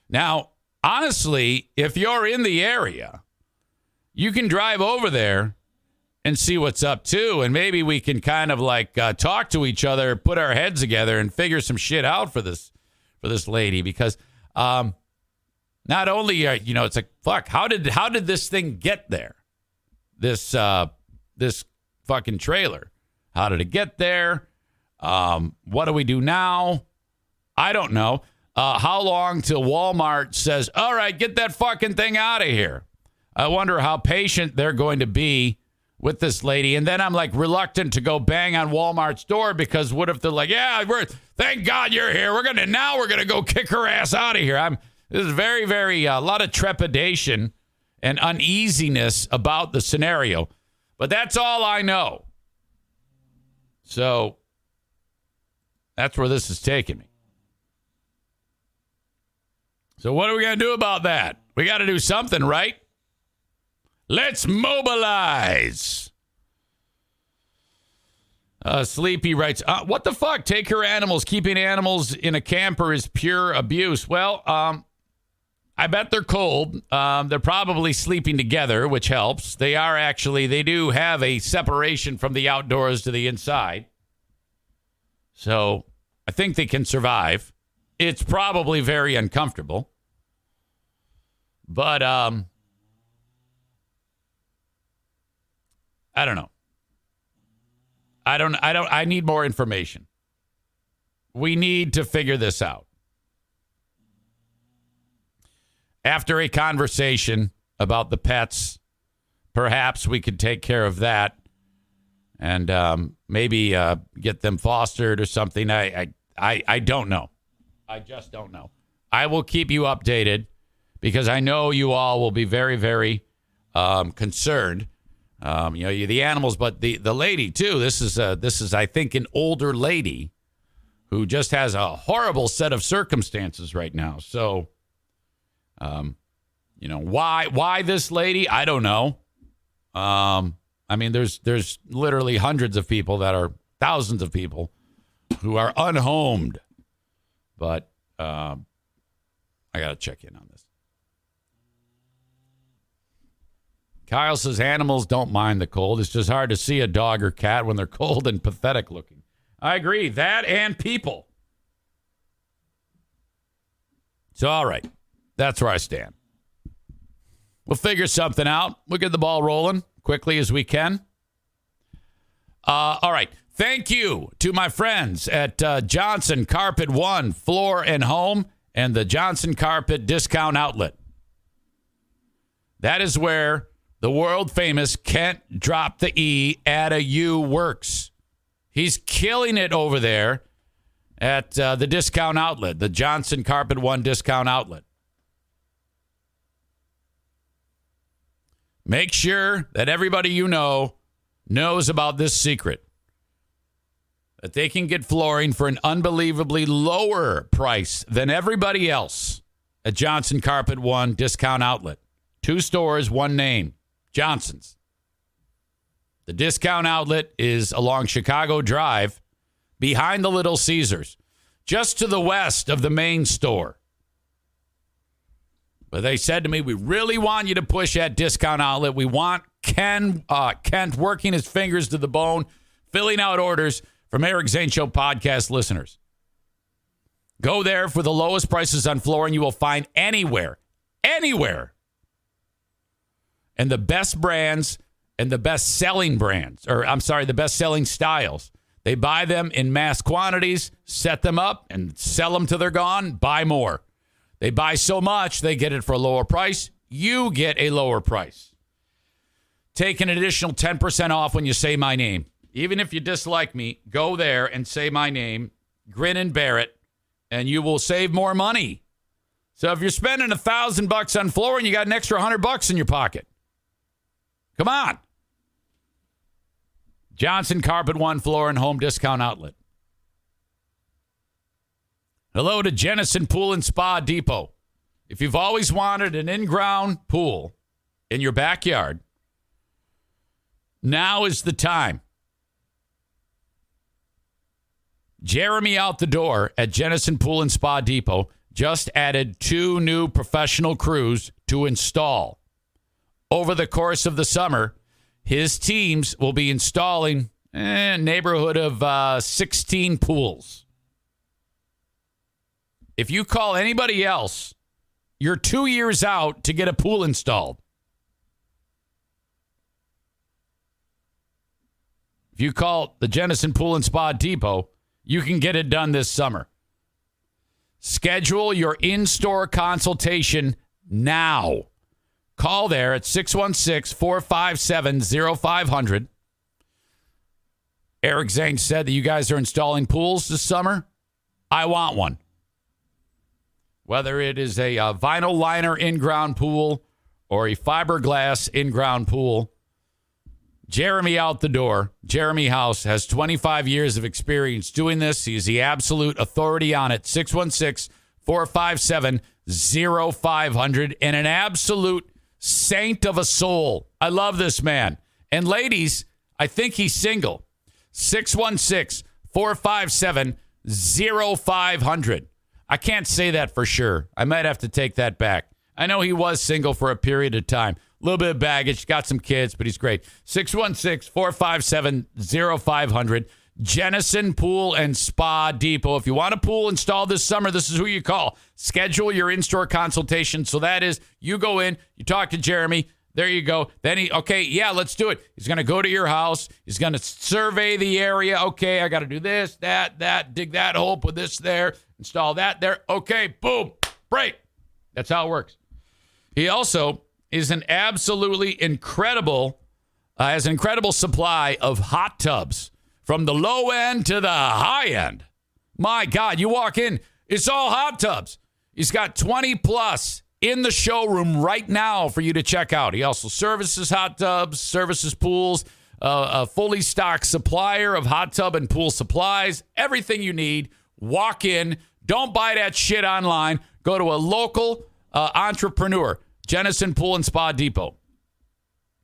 Now, honestly, if you're in the area, you can drive over there and see what's up too. And maybe we can kind of talk to each other, put our heads together and figure some shit out for this lady. Because not only, it's like, fuck, how did this thing get there? This fucking trailer. How did it get there? What do we do now? I don't know. How long till Wal Mart says, all right, get that fucking thing out of here? I wonder how patient they're going to be with this lady. And then I'm reluctant to go bang on Walmart's door because what if they're like, yeah, thank God you're here. We're going to go kick her ass out of here. This is very, very, a lot of trepidation and uneasiness about the scenario. But that's all I know. So that's where this is taking me. So what are we going to do about that? We got to do something, right? Let's mobilize. Sleepy writes, what the fuck? Take your animals. Keeping animals in a camper is pure abuse. Well, I bet they're cold. They're probably sleeping together, which helps. They do have a separation from the outdoors to the inside. So I think they can survive. It's probably very uncomfortable. But I don't know. I need more information. We need to figure this out. After a conversation about the pets, perhaps we could take care of that and maybe get them fostered or something. I don't know. I just don't know. I will keep you updated because I know you all will be very, very concerned. The animals, but the lady too. This is I think an older lady who just has a horrible set of circumstances right now. So, why this lady? I don't know. I mean, there's literally hundreds of people thousands of people who are unhomed, but I got to check in on this. Kyle says animals don't mind the cold. It's just hard to see a dog or cat when they're cold and pathetic looking. I agree. That and people. So, all right. That's where I stand. We'll figure something out. We'll get the ball rolling quickly as we can. All right. Thank you to my friends at Johnson Carpet One Floor and Home and the Johnson Carpet Discount Outlet. That is where the world famous Kent Drop the E, add a U works. He's killing it over there at the discount outlet, the Johnson Carpet One Discount Outlet. Make sure that everybody you know knows about this secret. That they can get flooring for an unbelievably lower price than everybody else at Johnson Carpet One Discount Outlet. 2 stores, 1 name. Johnson's. The discount outlet is along Chicago Drive, behind the Little Caesars, just to the west of the main store. But they said to me, we really want you to push that discount outlet. We want Kent working his fingers to the bone, filling out orders from Eric Zane Show podcast listeners. Go there for the lowest prices on flooring you will find anywhere. And the best brands and the best-selling brands, the best-selling styles. They buy them in mass quantities, set them up, and sell them till they're gone, buy more. They buy so much, they get it for a lower price. You get a lower price. Take an additional 10% off when you say my name. Even if you dislike me, go there and say my name, grin and bear it, and you will save more money. So if you're spending $1,000 on flooring, you got an extra $100 in your pocket. Come on. Johnson Carpet One Floor and Home Discount Outlet. Hello to Jennison Pool and Spa Depot. If you've always wanted an in-ground pool in your backyard, now is the time. Jeremy out the door at Jennison Pool and Spa Depot just added 2 new professional crews to install. Over the course of the summer, his teams will be installing a neighborhood of 16 pools. If you call anybody else, you're 2 years out to get a pool installed. If you call the Jennison Pool and Spa Depot, you can get it done this summer. Schedule your in-store consultation now. Call there at 616-457-0500. Eric Zane said that you guys are installing pools this summer. I want one. Whether it is a vinyl liner in-ground pool or a fiberglass in-ground pool, Jeremy out the door. Jeremy House has 25 years of experience doing this. He's the absolute authority on it. 616-457-0500 and an absolute saint of a soul. I love this man. And ladies, I think he's single. 616-457-0500. I can't say that for sure. I might have to take that back. I know he was single for a period of time. A little bit of baggage, got some kids, but he's great. 616-457-0500. Jennison Pool and Spa Depot. If you want a pool installed this summer, this is who you call. Schedule your in-store consultation. So that is, you go in, you talk to Jeremy. There you go. Then let's do it. He's going to go to your house. He's going to survey the area. Okay, I got to do this, that, dig that hole, put this there, install that there. Okay, boom, break. That's how it works. He also is an absolutely incredible, has an incredible supply of hot tubs from the low end to the high end. My God, you walk in, it's all hot tubs. He's got 20 plus in the showroom right now for you to check out. He also services hot tubs, services pools, a fully stocked supplier of hot tub and pool supplies. Everything you need. Walk in. Don't buy that shit online. Go to a local entrepreneur, Jennison Pool and Spa Depot.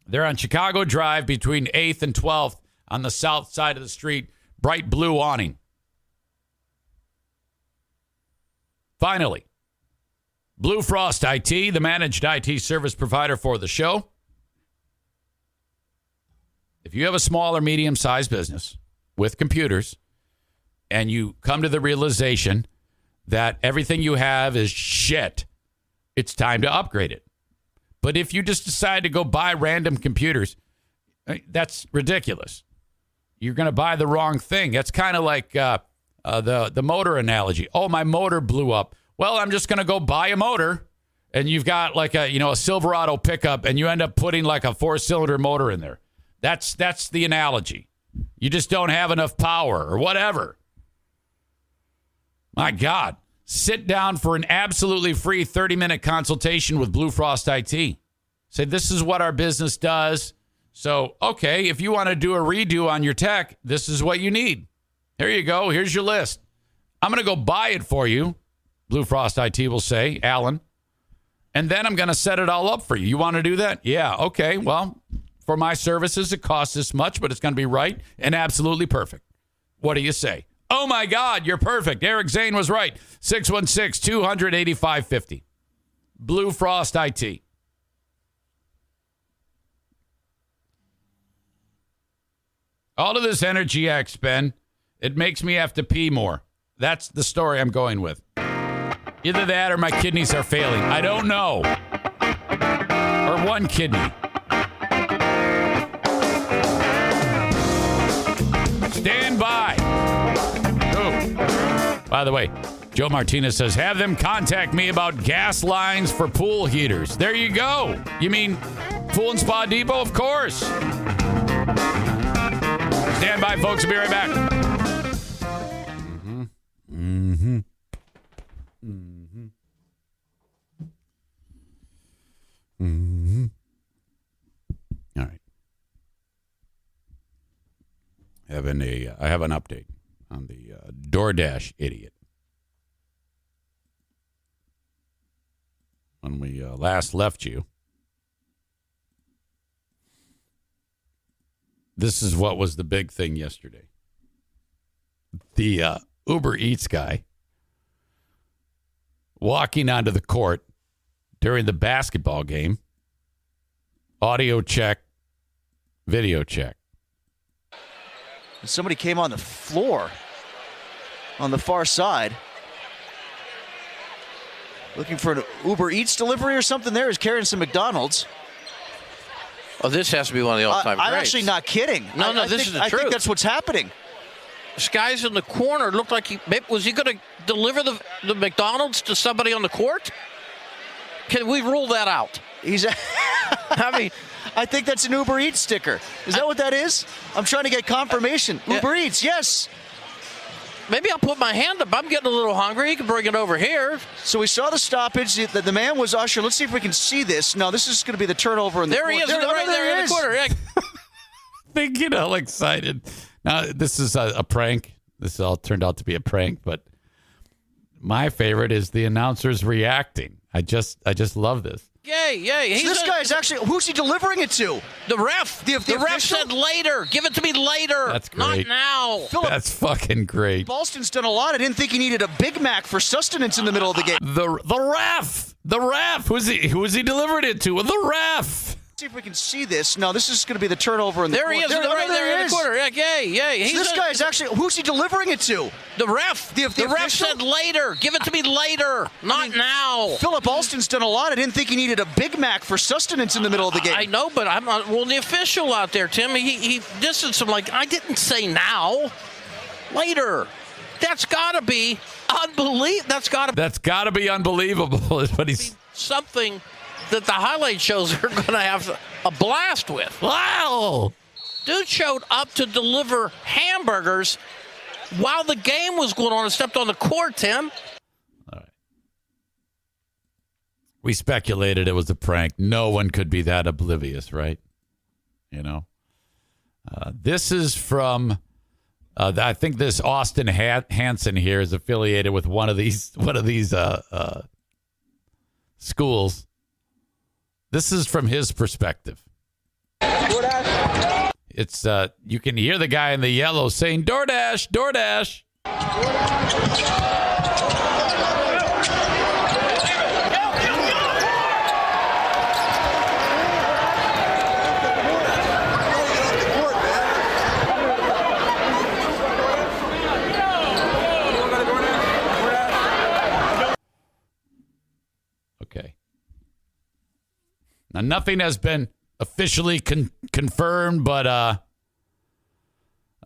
They're on Chicago Drive between 8th and 12th on the south side of the street. Bright blue awning. Finally, Blue Frost IT, the managed IT service provider for the show. If you have a small or medium-sized business with computers and you come to the realization that everything you have is shit, it's time to upgrade it. But if you just decide to go buy random computers, that's ridiculous. You're going to buy the wrong thing. That's kind of like the motor analogy. Oh, my motor blew up. Well, I'm just going to go buy a motor, and you've got like a Silverado pickup, and you end up putting like a 4-cylinder motor in there. That's the analogy. You just don't have enough power or whatever. My God. Sit down for an absolutely free 30-minute consultation with Blue Frost IT. Say, this is what our business does. So, okay, if you want to do a redo on your tech, this is what you need. There you go. Here's your list. I'm going to go buy it for you, Blue Frost IT will say, Alan. And then I'm going to set it all up for you. You want to do that? Yeah, okay. Well, for my services, it costs this much, but it's going to be right and absolutely perfect. What do you say? Oh, my God, you're perfect. Eric Zane was right. 616-200-8550. Blue Frost IT. All of this energy I expend, it makes me have to pee more. That's the story I'm going with. Either that or my kidneys are failing. I don't know. Or one kidney. Stand by. By the way, Joe Martinez says, have them contact me about gas lines for pool heaters. There you go. You mean Pool and Spa Depot? Of course. Stand by, folks. We'll be right back. All right. I have an update on the DoorDash idiot. When we last left you, this is what was the big thing yesterday. The Uber Eats guy walking onto the court during the basketball game. Audio check, video check. Somebody came on the floor on the far side looking for an Uber Eats delivery or something there. Is carrying some McDonald's. Oh, this has to be one of the all-time greats. I'm actually not kidding. No, this is the truth. I think that's what's happening. This guy's in the corner. Looked like was he going to deliver the McDonald's to somebody on the court? Can we rule that out? I think that's an Uber Eats sticker. Is that what that is? I'm trying to get confirmation. Yeah. Uber Eats, yes. Maybe I'll put my hand up. I'm getting a little hungry. You can bring it over here. So we saw the stoppage. The man was usher. Let's see if we can see this. No, this is going to be the turnover in the corner. There he is, right there in the corner. They get all excited. Now, this is a prank. This all turned out to be a prank, but my favorite is the announcers reacting. I just love this. Yay. So this guy's actually, who's he delivering it to? The ref. The ref said later. Give it to me later. That's great. Not now. Phillip, that's fucking great. Boston's done a lot. I didn't think he needed a Big Mac for sustenance in the middle of the game. The ref. Who was he delivering it to? The ref. See if we can see this. No, this is going to be the turnover in the There he is, right there in the corner. Yay. So this guy's actually, who's he delivering it to? The ref. The ref official? said later. Give it to me later, not now. Philip Alston's done a lot. I didn't think he needed a Big Mac for sustenance in the middle of the game. I know, but I'm not. Well, the official out there, Tim, he distanced him like, I didn't say now. Later. That's got to be unbelievable. That's got to be unbelievable is what he's... something that the highlight shows are going to have a blast with. Wow. Dude showed up to deliver hamburgers while the game was going on and stepped on the court, Tim. All right. We speculated it was a prank. No one could be that oblivious, right? You know? This is from... I think this Austin Hansen here is affiliated with one of these schools. This is from his perspective. It's you can hear the guy in the yellow saying DoorDash, DoorDash. Okay. Now, nothing has been officially confirmed, but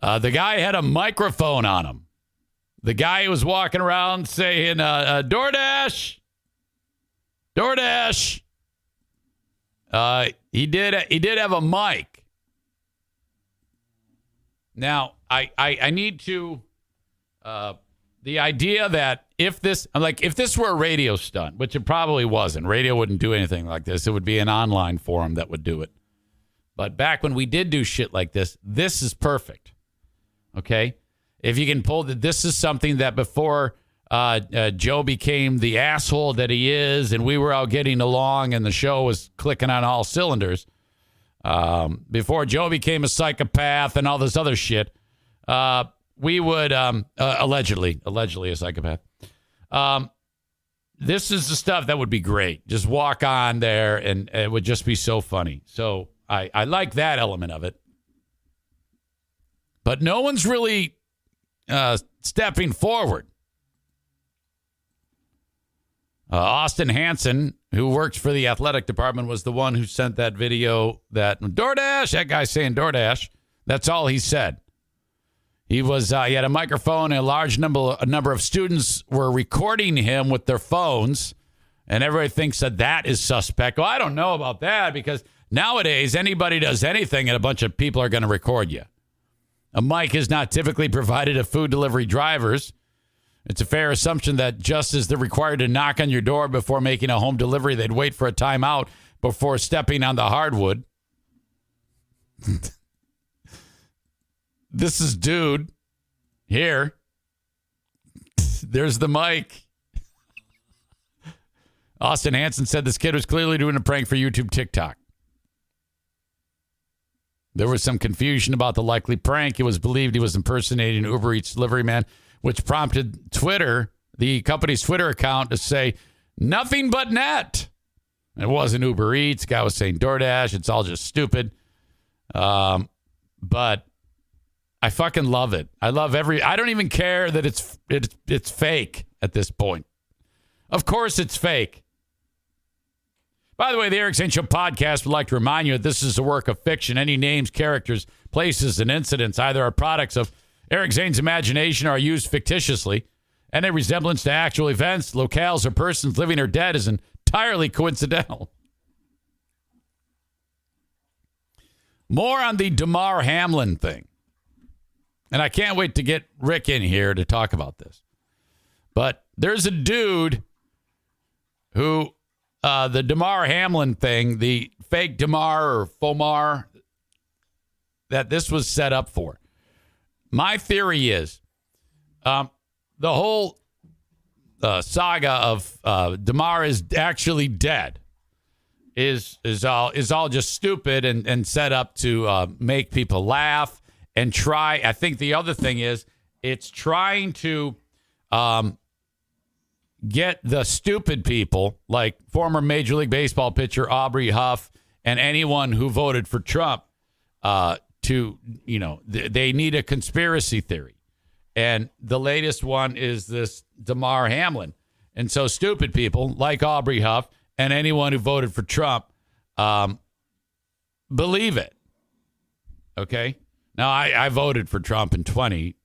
the guy had a microphone on him. The guy was walking around saying, DoorDash, DoorDash. He did have a mic. Now, I need to... the idea that if this were a radio stunt, which it probably wasn't, radio wouldn't do anything like this. It would be an online forum that would do it. But back when we did do shit like this is perfect. Okay? If you can pull this is something that before Joe became the asshole that he is and we were all getting along and the show was clicking on all cylinders, before Joe became a psychopath and all this other shit, we would, allegedly a psychopath. This is the stuff that would be great. Just walk on there and it would just be so funny. So I like that element of it. But no one's really stepping forward. Austin Hansen, who works for the athletic department, was the one who sent that video that DoorDash, that guy saying DoorDash. That's all he said. He was he had a microphone, and a large number of students were recording him with their phones, and everybody thinks that is suspect. Well, I don't know about that because nowadays anybody does anything and a bunch of people are going to record you. A mic is not typically provided to food delivery drivers. It's a fair assumption that just as they're required to knock on your door before making a home delivery, they'd wait for a timeout before stepping on the hardwood. This is dude here. There's the mic. Austin Hansen said this kid was clearly doing a prank for YouTube TikTok. There was some confusion about the likely prank. It was believed he was impersonating an Uber Eats delivery man, which prompted Twitter, the company's Twitter account, to say, nothing but net. It wasn't Uber Eats. The guy was saying DoorDash. It's all just stupid. But I fucking love it. I don't even care that it's fake at this point. Of course it's fake. By the way, the Eric Zane Show podcast would like to remind you that this is a work of fiction. Any names, characters, places, and incidents either are products of Eric Zane's imagination or are used fictitiously. Any resemblance to actual events, locales, or persons living or dead is entirely coincidental. More on the Damar Hamlin thing. And I can't wait to get Rick in here to talk about this. But there's a dude who, the Damar Hamlin thing, the fake Damar or Fomar, that this was set up for. My theory is the whole saga of Damar is actually dead is all just stupid and set up to make people laugh. And try, I think the other thing is, it's trying to get the stupid people, like former Major League Baseball pitcher Aubrey Huff and anyone who voted for Trump they need a conspiracy theory. And the latest one is this Damar Hamlin. And so stupid people like Aubrey Huff and anyone who voted for Trump believe it. Okay? Now, I voted for Trump in 20.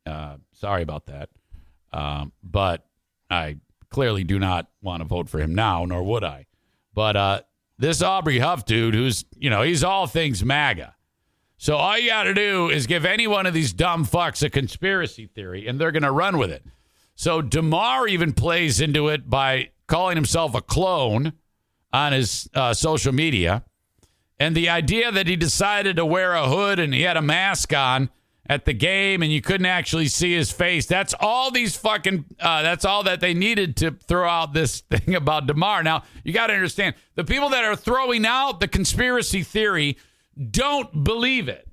Sorry about that. But I clearly do not want to vote for him now, nor would I. But this Aubrey Huff dude who's, he's all things MAGA. So all you got to do is give any one of these dumb fucks a conspiracy theory, and they're going to run with it. So Damar even plays into it by calling himself a clone on his social media. And the idea that he decided to wear a hood and he had a mask on at the game and you couldn't actually see his face, that's all that's all that they needed to throw out this thing about Damar. Now, you got to understand, the people that are throwing out the conspiracy theory don't believe it.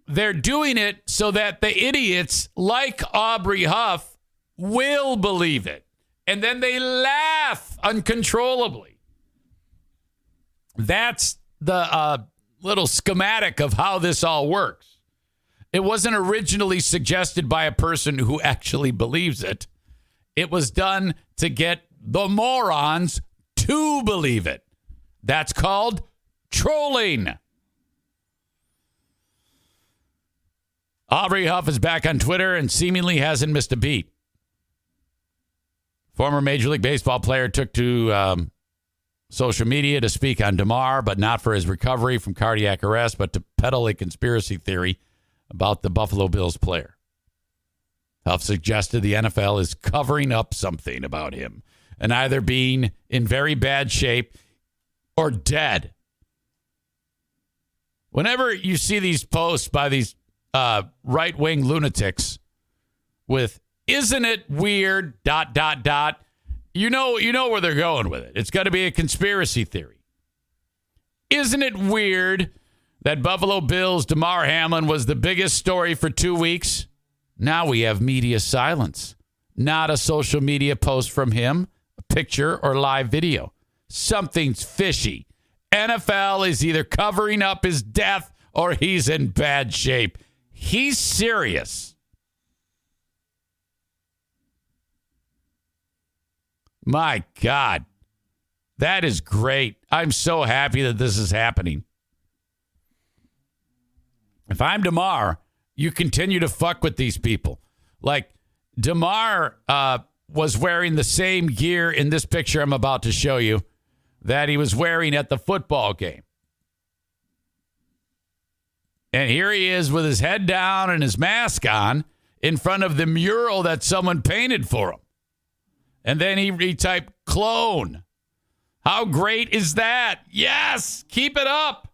They're doing it so that the idiots like Aubrey Huff will believe it. And then they laugh uncontrollably. That's the little schematic of how this all works. It wasn't originally suggested by a person who actually believes it. It was done to get the morons to believe it. That's called trolling. Aubrey Huff is back on Twitter and seemingly hasn't missed a beat. Former Major League Baseball player took to social media to speak on Damar, but not for his recovery from cardiac arrest, but to peddle a conspiracy theory about the Buffalo Bills player. Huff suggested the NFL is covering up something about him and either being in very bad shape or dead. Whenever you see these posts by these right-wing lunatics with, isn't it weird, ... You know where they're going with it. It's got to be a conspiracy theory. Isn't it weird that Buffalo Bills Damar Hamlin was the biggest story for 2 weeks? Now we have media silence. Not a social media post from him, a picture or live video. Something's fishy. NFL is either covering up his death or he's in bad shape. He's serious. My God, that is great. I'm so happy that this is happening. If I'm Damar, you continue to fuck with these people. Like, Damar was wearing the same gear in this picture I'm about to show you that he was wearing at the football game. And here he is with his head down and his mask on in front of the mural that someone painted for him. And then he typed clone. How great is that? Yes, keep it up.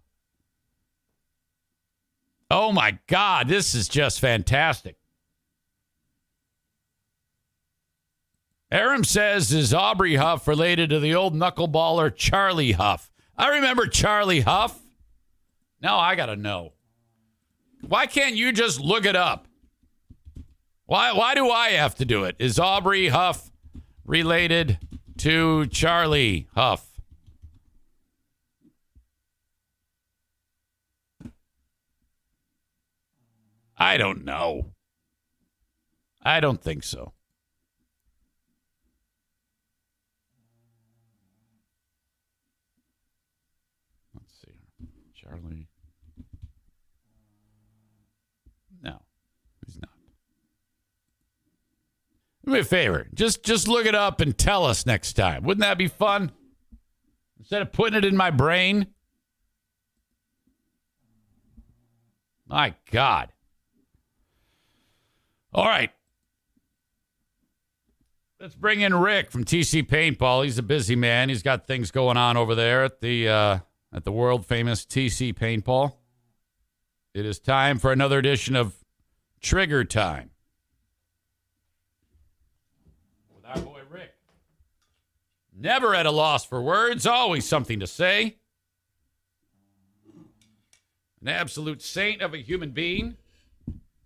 Oh, my God, this is just fantastic. Aram says, is Aubrey Huff related to the old knuckleballer Charlie Huff? I remember Charlie Huff. Now I got to know. Why can't you just look it up? Why do I have to do it? Is Aubrey Huff related to Charlie Huff? I don't know. I don't think so. Let's see. Charlie. No, he's not. Do me a favor. Just look it up and tell us next time. Wouldn't that be fun? Instead of putting it in my brain. My God. All right. Let's bring in Rick from TC Paintball. He's a busy man. He's got things going on over there at the world famous TC Paintball. It is time for another edition of Trigger Time with our boy Rick. Never at a loss for words, always something to say. An absolute saint of a human being.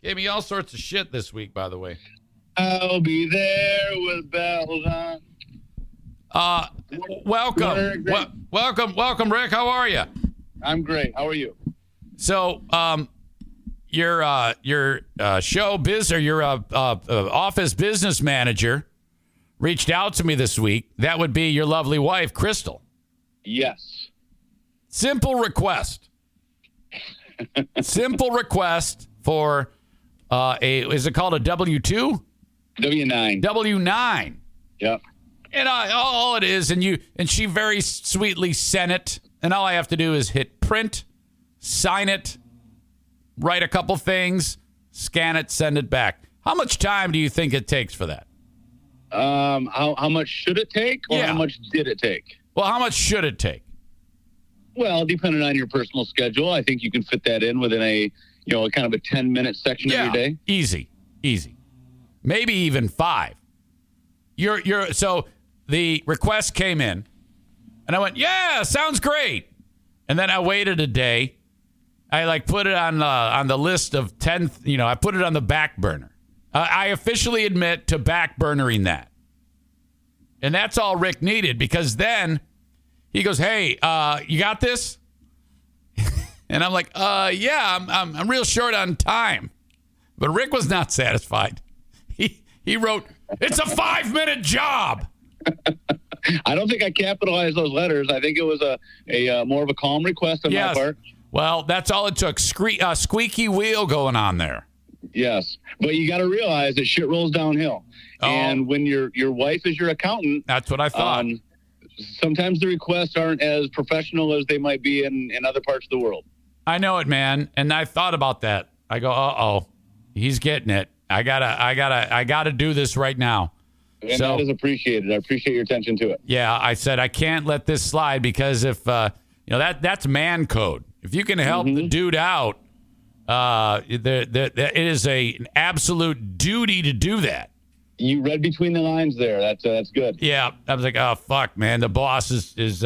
Gave me all sorts of shit this week, by the way. I'll be there with bells on. Welcome. Welcome, Rick. How are you? I'm great. How are you? So, your show biz or your office business manager reached out to me this week. That would be your lovely wife, Crystal. Yes. Simple request. Simple request for is it called a W-2? W-9. W-9. Yep. And all it is, and she very sweetly sent it, and all I have to do is hit print, sign it, write a couple things, scan it, send it back. How much time do you think it takes for that? How much should it take, or how much did it take? Well, how much should it take? Well, depending on your personal schedule, I think you can fit that in within a kind of a 10-minute section of your day. Easy. Maybe even 5. So the request came in, and I went, yeah, sounds great. And then I waited a day. I put it on the list of 10. I put it on the back burner. I officially admit to back burnering that, and that's all Rick needed, because then he goes, "Hey, you got this?" And I'm like, "Yeah, I'm real short on time." But Rick was not satisfied. He wrote, "It's a 5-minute job." I don't think I capitalized those letters. I think it was a more of a calm request on my part. Well, that's all it took. Squeaky wheel going on there. Yes, but you got to realize that shit rolls downhill. Oh. And when your wife is your accountant, that's what I thought. Sometimes the requests aren't as professional as they might be in other parts of the world. I know it, man, and I thought about that. I go, he's getting it. I gotta do this right now. And that is appreciated. I appreciate your attention to it. Yeah, I said I can't let this slide, because if that's man code. If you can help the dude out, it is an absolute duty to do that. You read between the lines there. That's good. Yeah, I was like, oh fuck, man, the boss is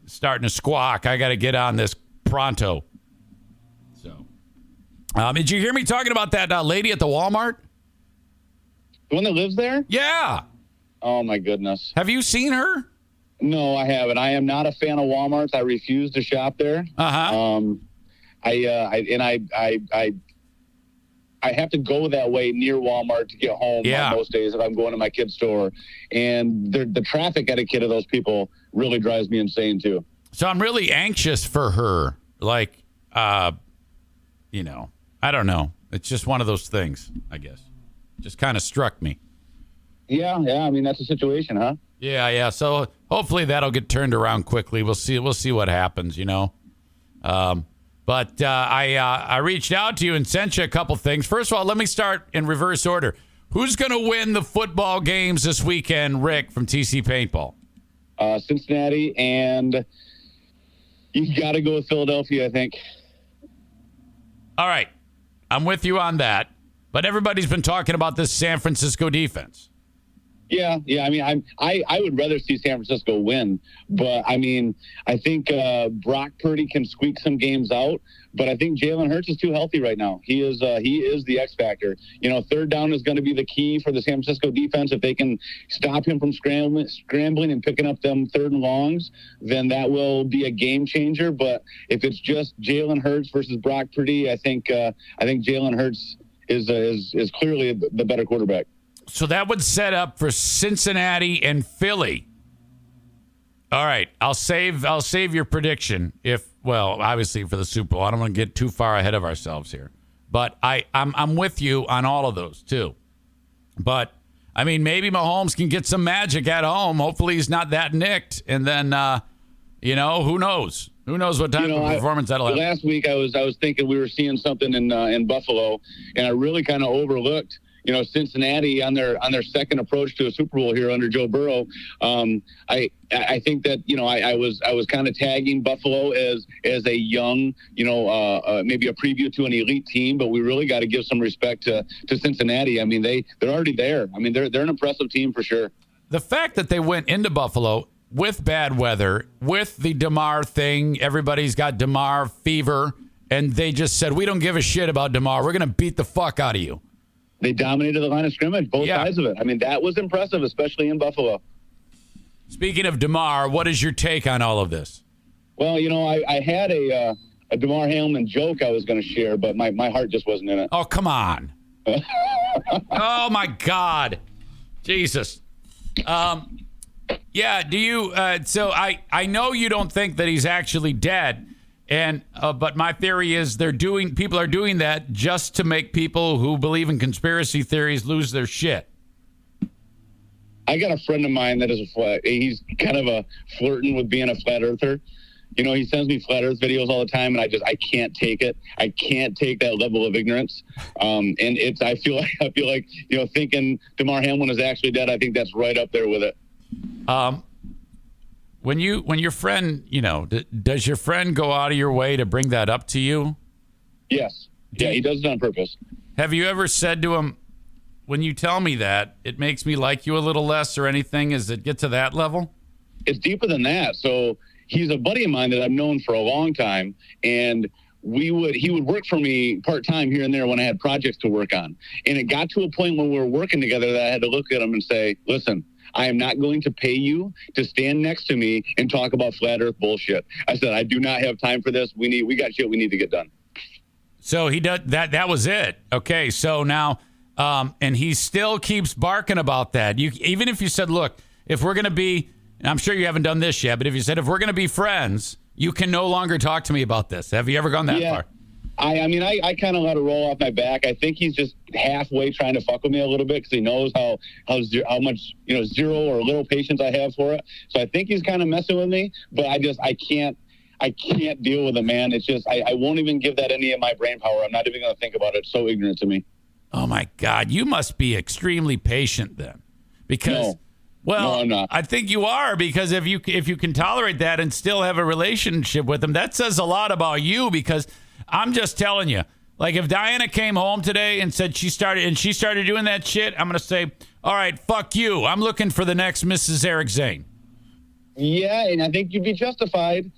starting to squawk. I got to get on this pronto. So, did you hear me talking about that lady at the Wal Mart? The one that lives there? Yeah. Oh my goodness. Have you seen her? No, I haven't. I am not a fan of Walmart's. I refuse to shop there. I have to go that way near Walmart to get home on most days if I'm going to my kid's store. And the traffic etiquette of those people really drives me insane too. So I'm really anxious for her. I don't know. It's just one of those things, I guess. Just kind of struck me. Yeah. I mean, that's a situation, huh? Yeah. So hopefully that'll get turned around quickly. We'll see what happens, But I reached out to you and sent you a couple things. First of all, let me start in reverse order. Who's going to win the football games this weekend, Rick, from TC Paintball? Cincinnati, and you got to go with Philadelphia, I think. All right. I'm with you on that. But everybody's been talking about this San Francisco defense. Yeah. I mean, I would rather see San Francisco win, but I mean, I think Brock Purdy can squeak some games out, but I think Jalen Hurts is too healthy right now. He is the X factor. Third down is going to be the key for the San Francisco defense. If they can stop him from scrambling and picking up them third and longs, then that will be a game changer. But if it's just Jalen Hurts versus Brock Purdy, I think Jalen Hurts is clearly the better quarterback. So that would set up for Cincinnati and Philly. All right, I'll save your prediction obviously for the Super Bowl. I don't want to get too far ahead of ourselves here. But I'm with you on all of those too. But I mean, maybe Mahomes can get some magic at home. Hopefully he's not that nicked, and then who knows? Who knows what type of performance that'll have. Last week I was thinking we were seeing something in Buffalo, and I really kind of overlooked Cincinnati on their second approach to a Super Bowl here under Joe Burrow. I think that I was kind of tagging Buffalo as a young maybe a preview to an elite team, but we really got to give some respect to Cincinnati. I mean they're already there. I mean they're an impressive team for sure. The fact that they went into Buffalo with bad weather, with the DeMar thing, everybody's got DeMar fever, and they just said, we don't give a shit about DeMar. We're going to beat the fuck out of you. They dominated the line of scrimmage, both sides of it. I mean, that was impressive, especially in Buffalo. Speaking of DeMar, what is your take on all of this? Well, I had a DeMar Hamlin joke I was going to share, but my heart just wasn't in it. Oh, come on. Oh, my God. Jesus. Yeah, do you so I know you don't think that he's actually dead, and but my theory is people are doing that just to make people who believe in conspiracy theories lose their shit. I got a friend of mine that is he's kind of a flirting with being a flat earther. He sends me flat earth videos all the time, and I can't take it. I can't take that level of ignorance. And I feel like thinking DeMar Hamlin is actually dead, I think that's right up there with it. When your friend, does your friend go out of your way to bring that up to you? Yes. Yeah, he does it on purpose. Have you ever said to him, when you tell me that, it makes me like you a little less or anything? Does it get to that level? It's deeper than that. So he's a buddy of mine that I've known for a long time, and he would work for me part-time here and there when I had projects to work on. And it got to a point when we were working together that I had to look at him and say, listen, I am not going to pay you to stand next to me and talk about flat earth bullshit. I said, I do not have time for this. We got shit we need to get done. So he does that was it. Okay. So now, and he still keeps barking about that. Even if you said, look, if we're going to be, and I'm sure you haven't done this yet, but if you said, if we're going to be friends, you can no longer talk to me about this. Have you ever gone that far? I kind of let it roll off my back. I think he's just halfway trying to fuck with me a little bit because he knows how much zero or little patience I have for it. So I think he's kind of messing with me. But I can't deal with it, man. It's just I won't even give that any of my brain power. I'm not even going to think about it. It's so ignorant to me. Oh my God, you must be extremely patient then, because. No. Well, no, I'm not. I think you are, because if you can tolerate that and still have a relationship with him, that says a lot about you. Because I'm just telling you, like if Diana came home today and said she started doing that shit, I'm gonna say, all right, fuck you. I'm looking for the next Mrs. Eric Zane. Yeah, and I think you'd be justified.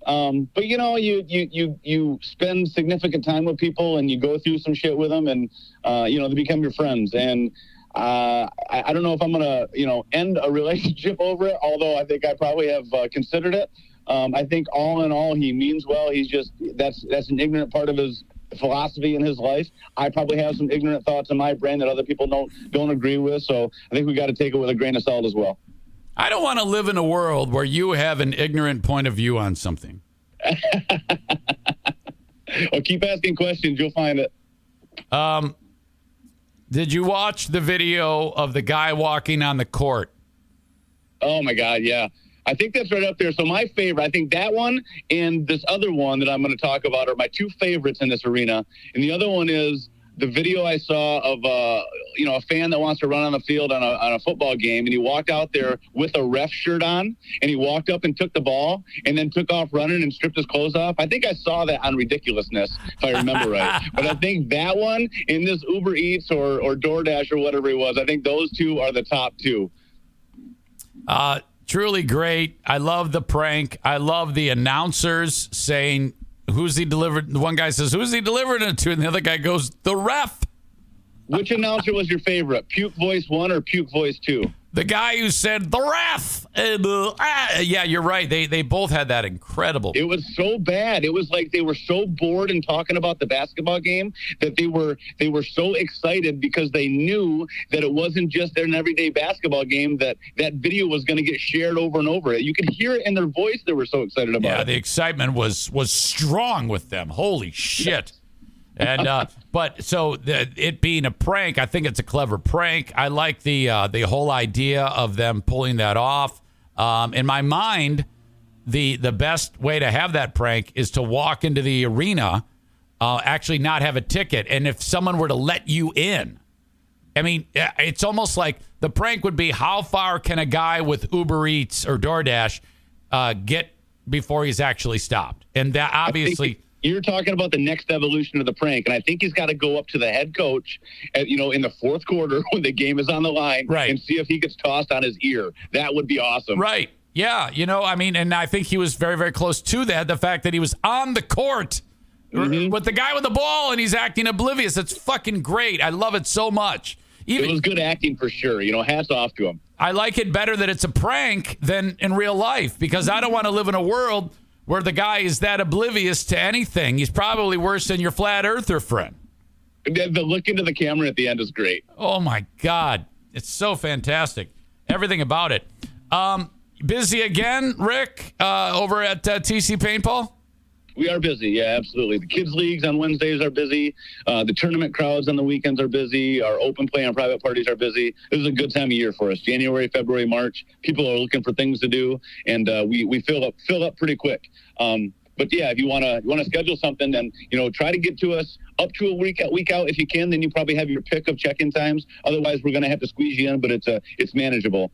But you spend significant time with people and you go through some shit with them, and they become your friends. And I don't know if I'm going to, end a relationship over it, although I think I probably have considered it. I think all in all, he means well. He's just, that's an ignorant part of his philosophy in his life. I probably have some ignorant thoughts in my brain that other people don't agree with. So I think we got to take it with a grain of salt as well. I don't want to live in a world where you have an ignorant point of view on something. Well, keep asking questions. You'll find it. Did you watch the video of the guy walking on the court? Oh, my God, yeah. I think that's right up there. So my favorite, I think that one and this other one that I'm going to talk about are my two favorites in this arena. And the other one is the video I saw of a fan that wants to run on the field on a football game, and he walked out there with a ref shirt on, and he walked up and took the ball and then took off running and stripped his clothes off. I think I saw that on Ridiculousness, if I remember right. But I think that one and this Uber Eats or DoorDash or whatever it was, I think those two are the top two. Truly great. I love the prank. I love the announcers saying, who's he delivered? The one guy says, who's he delivering it to? And the other guy goes, the ref. Which announcer was your favorite? Puke Voice 1 or Puke Voice 2? The guy who said, the ref. Yeah, you're right. They both had that incredible. It was so bad. It was like they were so bored and talking about the basketball game that they were so excited because they knew that it wasn't just an everyday basketball game, that video was going to get shared over and over. You could hear it in their voice. They were so excited about it. Yeah, the excitement was strong with them. Holy shit. And but so it being a prank, I think it's a clever prank. I like the whole idea of them pulling that off. In my mind, the best way to have that prank is to walk into the arena, actually not have a ticket, and if someone were to let you in, I mean, it's almost like the prank would be, how far can a guy with Uber Eats or DoorDash get before he's actually stopped? And that obviously. You're talking about the next evolution of the prank, and I think he's got to go up to the head coach, in the fourth quarter when the game is on the line, right, and see if he gets tossed on his ear. That would be awesome. Right. Yeah. And I think he was very, very close to that. The fact that he was on the court with the guy with the ball and he's acting oblivious. It's fucking great. I love it so much. It was good acting for sure. Hats off to him. I like it better that it's a prank than in real life, because I don't want to live in a world where the guy is that oblivious to anything. He's probably worse than your flat earther friend. The look into the camera at the end is great. Oh, my God. It's so fantastic. Everything about it. Busy again, Rick, over at TC Paintball? We are busy, yeah, absolutely. The kids' leagues on Wednesdays are busy. The tournament crowds on the weekends are busy. Our open play and private parties are busy. This is a good time of year for us. January, February, March. People are looking for things to do, and we fill up pretty quick. But yeah, if you want to schedule something, then try to get to us up to a week out if you can. Then you probably have your pick of check-in times. Otherwise, we're going to have to squeeze you in, but it's manageable.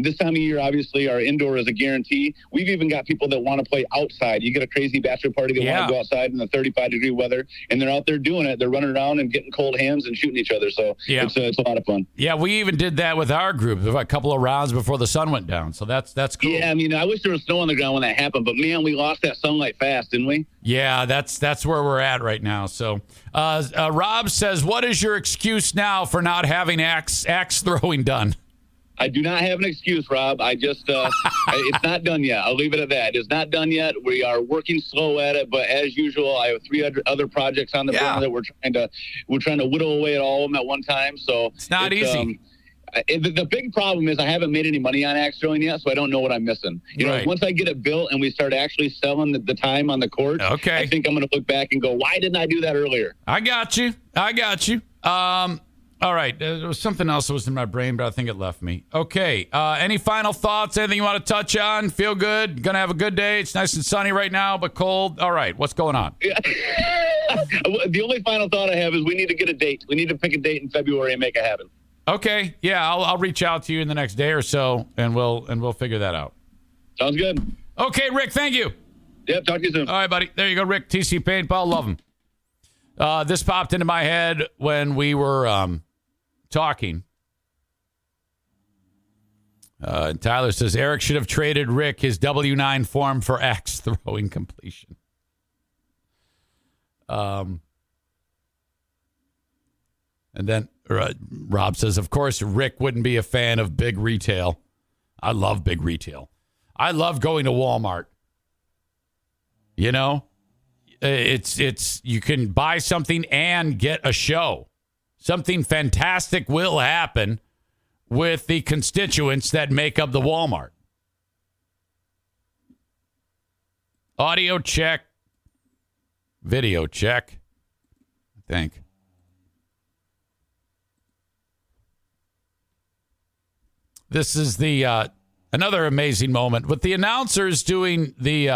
This time of year, obviously, our indoor is a guarantee. We've even got people that want to play outside. You get a crazy bachelor party that want to go outside in the 35-degree weather, and they're out there doing it. They're running around and getting cold hands and shooting each other. So it's a lot of fun. Yeah, we even did that with our group a couple of rounds before the sun went down. So that's cool. Yeah, I wish there was snow on the ground when that happened, but man, we lost that sunlight fast, didn't we? Yeah, that's where we're at right now. So Rob says, what is your excuse now for not having axe throwing done? I do not have an excuse, Rob. I just, it's not done yet. I'll leave it at that. It's not done yet. We are working slow at it, but as usual, I have 3 other projects on the burner that we're trying to whittle away at all of them at one time. So it's not easy. The big problem is I haven't made any money on axe throwing yet, so I don't know what I'm missing. Once I get it built and we start actually selling the time on the court, I think I'm going to look back and go, why didn't I do that earlier? I got you. All right. There was something else that was in my brain, but I think it left me. Okay. Any final thoughts? Anything you want to touch on? Feel good? Going to have a good day? It's nice and sunny right now, but cold. All right. What's going on? The only final thought I have is we need to get a date. We need to pick a date in February and make it happen. Okay. Yeah, I'll reach out to you in the next day or so, and we'll figure that out. Sounds good. Okay, Rick. Thank you. Yep. Talk to you soon. All right, buddy. There you go, Rick. TC Paintball. Love him. This popped into my head when we were talking. And Tyler says Eric should have traded Rick his W9 form for axe throwing completion. And then Rob says, of course, Rick wouldn't be a fan of big retail. I love big retail. I love going to Wal Mart. It's you can buy something and get a show. Something fantastic will happen with the constituents that make up the Walmart. Audio check. Video check. I think. This is the another amazing moment with the announcers doing the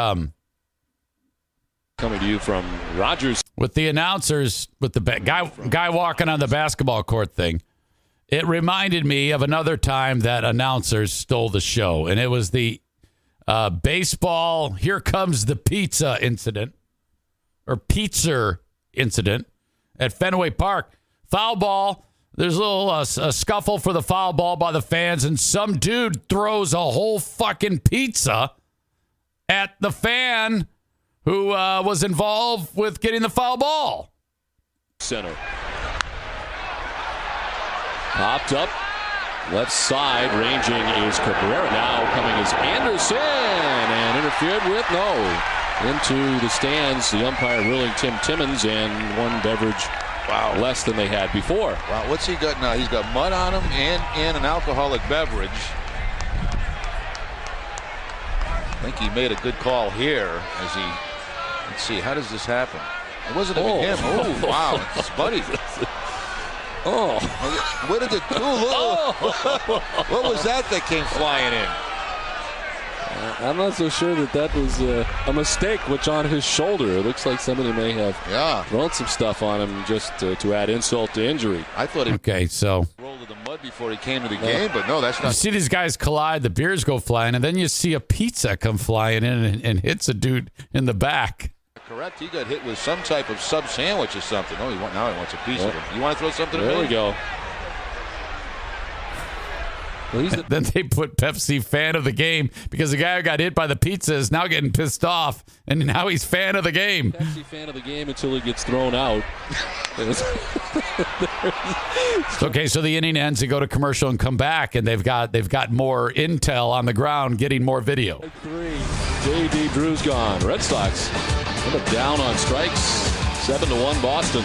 coming to you from Rogers. With the announcers, with the guy walking on the basketball court thing, it reminded me of another time that announcers stole the show, and it was the baseball "Here Comes the Pizza" incident, or pizza incident at Fenway Park. Foul ball. There's a little a scuffle for the foul ball by the fans, and some dude throws a whole fucking pizza at the fan who was involved with getting the foul ball. Center. Popped up. Left side. Ranging is Cabrera. Now coming is Anderson. And interfered with? No. Into the stands. The umpire ruling Tim Timmons and one beverage less than they had before. Wow, what's he got now? He's got mud on him and an alcoholic beverage. I think he made a good call here as he... Let's see, how does this happen? It wasn't even him. Oh, wow, it's his buddy. Oh. What did it do? What was that came flying in? I'm not so sure that was a mistake, which on his shoulder. It looks like somebody may have thrown some stuff on him just to add insult to injury. I thought he rolled in the mud before he came to the game, but no, that's not. You see these guys collide, the beers go flying, and then you see a pizza come flying in and hits a dude in the back. Correct. He got hit with some type of sub sandwich or something. Oh, now he wants a piece of it. You want to throw something? There we go. Well, then they put Pepsi fan of the game because the guy who got hit by the pizza is now getting pissed off, and now he's fan of the game. Pepsi fan of the game until he gets thrown out. Okay, so the inning ends, they go to commercial and come back, and they've got more intel on the ground, getting more video. 3. J.D. Drew's gone. Red Sox end up down on strikes. 7-1 Boston.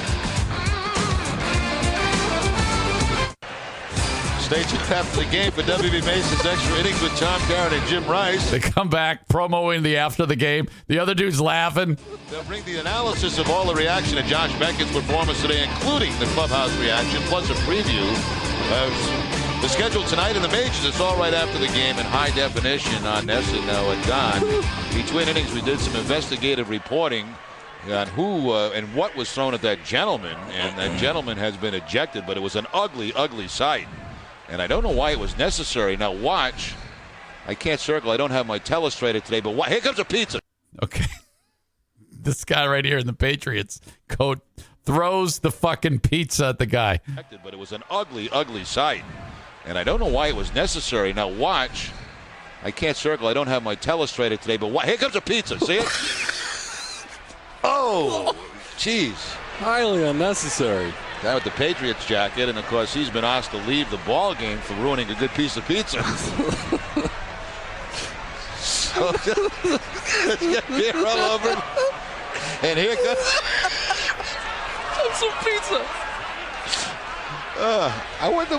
Stage and tap the game for W.B. Mason's extra innings with Tom Garrett and Jim Rice. They come back, promoing the after the game. The other dude's laughing. They'll bring the analysis of all the reaction to Josh Beckett's performance today, including the clubhouse reaction, plus a preview of the schedule tonight in the majors. It's all right after the game in high definition on SNL and Don. Between innings, we did some investigative reporting on who and what was thrown at that gentleman, and that gentleman has been ejected, but it was an ugly, ugly sight. And I don't know why it was necessary. Now watch. I can't circle. I don't have my telestrator today, but here comes a pizza. Okay. This guy right here in the Patriots coat throws the fucking pizza at the guy. But it was an ugly, ugly sight. And I don't know why it was necessary. Now watch. I can't circle. I don't have my telestrator today, but here comes a pizza. See it? Oh, jeez. Highly unnecessary. Guy with the Patriots jacket, and of course he's been asked to leave the ball game for ruining a good piece of pizza. So let's get beer all over it. And here comes some pizza. I wonder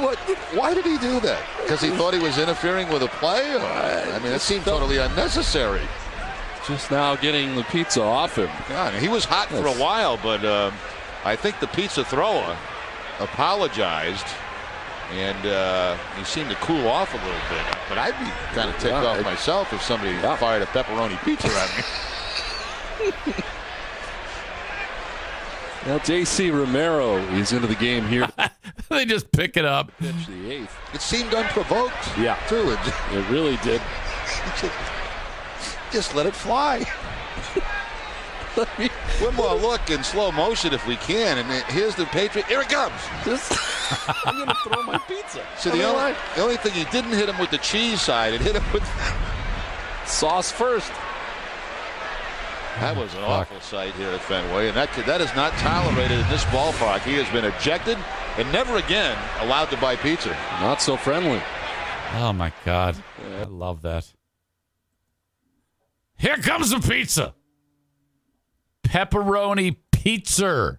why did he do that? Because he thought he was interfering with a play? I mean, it seemed totally unnecessary. Just now getting the pizza off him. God, he was hot for a while, but I think the pizza thrower apologized, and he seemed to cool off a little bit. But I'd be kind of ticked off myself if somebody fired a pepperoni pizza at me. Now J.C. Romero is into the game here. They just pick it up. Pitch the 8th. It seemed unprovoked. Yeah, too. It really did. Just let it fly. One more look in slow motion if we can, and here's the Patriot. Here it comes. I'm going to throw my pizza. So the only thing he didn't hit him with the cheese side, it hit him with sauce first. That was an awful sight here at Fenway, and that is not tolerated in this ballpark. He has been ejected and never again allowed to buy pizza. Not so friendly. Oh my God, I love that. Here comes the pizza. Pepperoni pizza.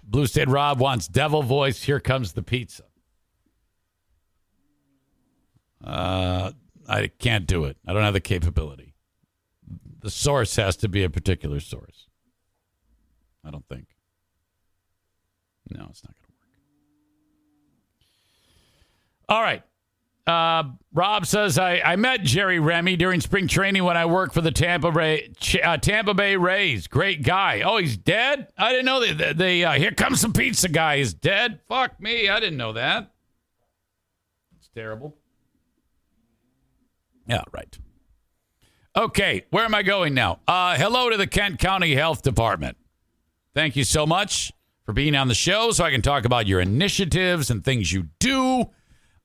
Blue State Rob wants devil voice. Here comes the pizza. I can't do it. I don't have the capability. The source has to be a particular source. I don't think. No, it's not going to work. All right. Rob says, I met Jerry Remy during spring training when I worked for the Tampa Bay Rays. Great guy. Oh, he's dead? I didn't know that. Here comes some pizza guy is dead. Fuck me. I didn't know that. It's terrible. Yeah, right. Okay, where am I going now? Hello to the Kent County Health Department. Thank you so much for being on the show so I can talk about your initiatives and things you do.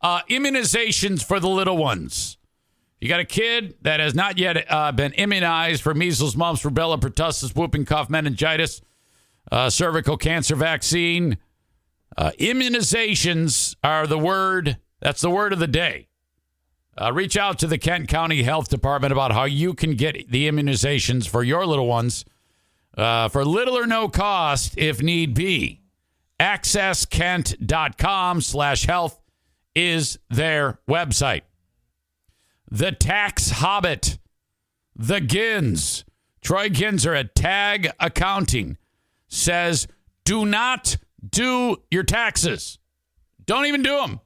Immunizations for the little ones. You got a kid that has not yet been immunized for measles, mumps, rubella, pertussis, whooping cough, meningitis, cervical cancer vaccine. Immunizations are the word. That's the word of the day. Reach out to the Kent County Health Department about how you can get the immunizations for your little ones for little or no cost if need be. AccessKent.com/health is their website. The Tax Hobbit, the Gins, Troy Ginzer at Tag Accounting says, do not do your taxes. Don't even do them.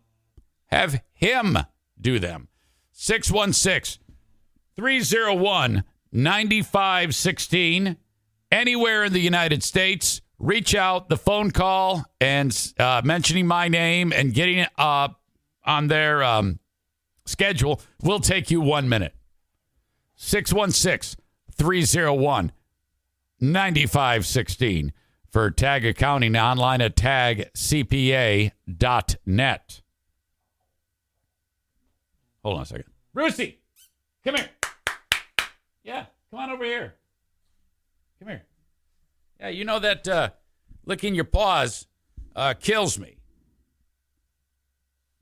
Have him do them. 616-301-9516. Anywhere in the United States, reach out, the phone call, and mentioning my name and getting it on their schedule will take you 1 minute. 616-301-9516. for tag accounting online at tagcpa.net. Hold on a second. Brucey, come here. Yeah, come on over here. Come here. Yeah, you know that licking your paws kills me.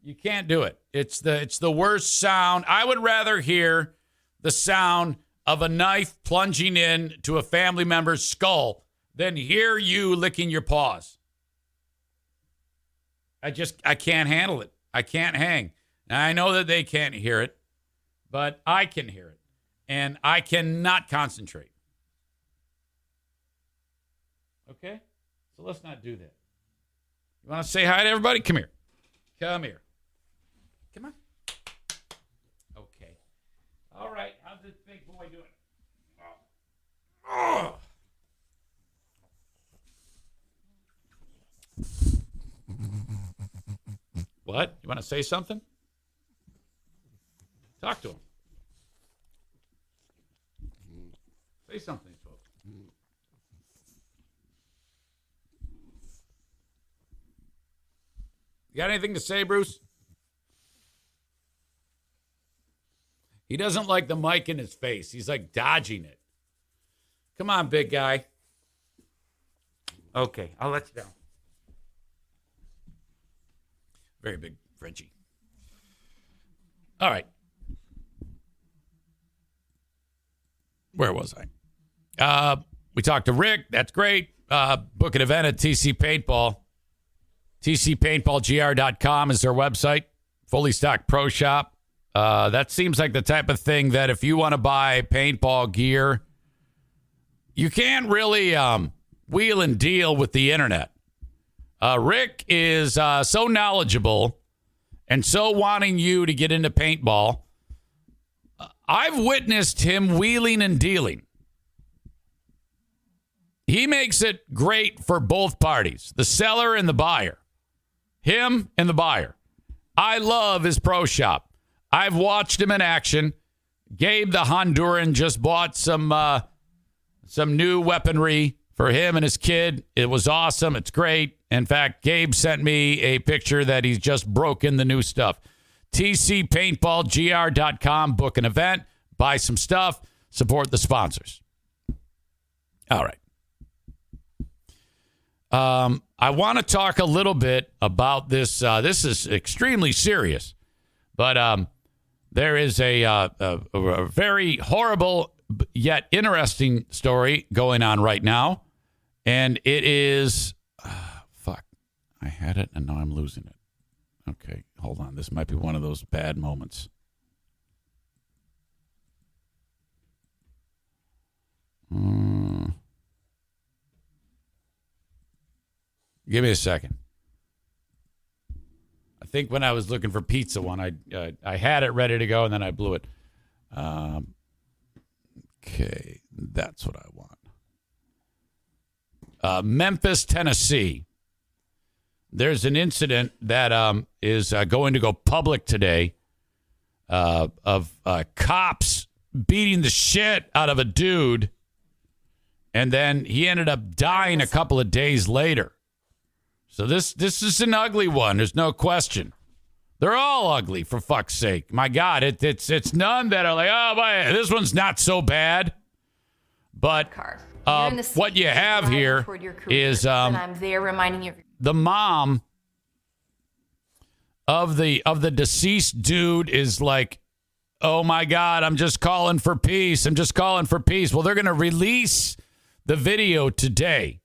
You can't do it. It's the worst sound. I would rather hear the sound of a knife plunging in to a family member's skull than hear you licking your paws. I can't handle it. I can't hang. Now, I know that they can't hear it, but I can hear it, and I cannot concentrate. Okay? So let's not do that. You want to say hi to everybody? Come here. Come here. Come on. Okay. All right. How's this big boy doing? Oh. What? You want to say something? Talk to him. Say something, folks. You got anything to say, Bruce? He doesn't like the mic in his face. He's like dodging it. Come on, big guy. Okay, I'll let you down. Very big Frenchie. All right. Where was I? We talked to Rick. That's great. Book an event at TC Paintball. TCPaintballGR.com is their website. Fully stocked pro shop. That seems like the type of thing that if you want to buy paintball gear, you can't really wheel and deal with the internet. Rick is so knowledgeable and so wanting you to get into paintball. I've witnessed him wheeling and dealing. He makes it great for both parties, the seller and the buyer. Him and the buyer. I love his pro shop. I've watched him in action. Gabe, the Honduran, just bought some new weaponry for him and his kid. It was awesome. It's great. In fact, Gabe sent me a picture that he's just broken the new stuff. TCPaintballGR.com. Book an event. Buy some stuff. Support the sponsors. All right. I want to talk a little bit about this. This is extremely serious, but there is a very horrible yet interesting story going on right now, and it is fuck. I had it, and now I'm losing it. Okay, hold on. This might be one of those bad moments. Give me a second. I think when I was looking for pizza one, I had it ready to go, and then I blew it. Okay, that's what I want. Memphis, Tennessee. There's an incident that is going to go public today of cops beating the shit out of a dude, and then he ended up dying a couple of days later. So this is an ugly one. There's no question. They're all ugly, for fuck's sake. My God, it's none that are like, oh, boy, this one's not so bad. But what you have here is I'm there reminding you. The mom of the deceased dude is like, oh my God, I'm just calling for peace. I'm just calling for peace. Well, they're going to release the video today.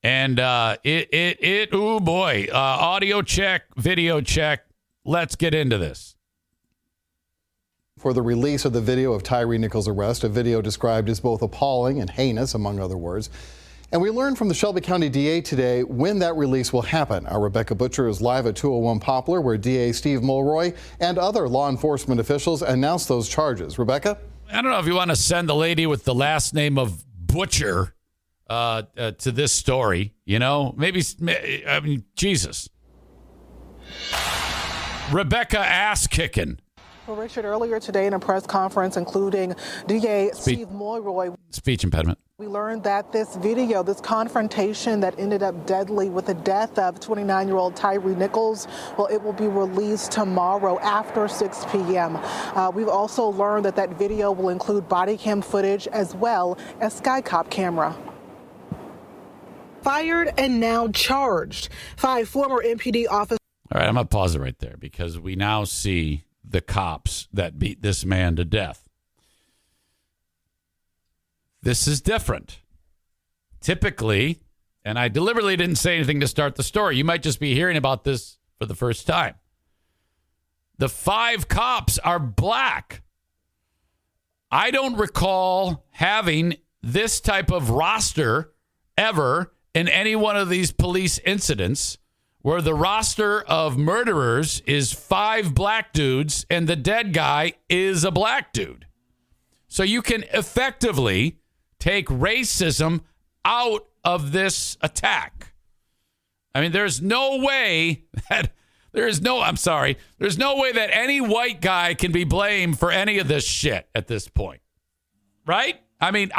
And oh boy, audio check, video check. Let's get into this. For the release of the video of Tyree Nichols' arrest, a video described as both appalling and heinous, among other words. And we learned from the Shelby County DA today when that release will happen. Our Rebecca Butcher is live at 201 Poplar, where DA Steve Mulroy and other law enforcement officials announced those charges. Rebecca? I don't know if you want to send the lady with the last name of Butcher to this story, you know, maybe, I mean, Jesus. Rebecca ass kicking. Well, Richard, earlier today in a press conference, including DA Steve Mulroy. Speech impediment. We learned that this confrontation that ended up deadly with the death of 29-year-old Tyree Nichols, well, it will be released tomorrow after 6 p.m. We've also learned that video will include body cam footage as well as SkyCop camera. Fired and now charged. 5 former MPD officers. All right, I'm going to pause it right there because we now see the cops that beat this man to death. This is different. Typically, and I deliberately didn't say anything to start the story. You might just be hearing about this for the first time. The 5 cops are black. I don't recall having this type of roster ever in any one of these police incidents where the roster of murderers is 5 black dudes and the dead guy is a black dude. So you can effectively take racism out of this attack. I mean, there's no way that there's no way that any white guy can be blamed for any of this shit at this point. Right? I mean,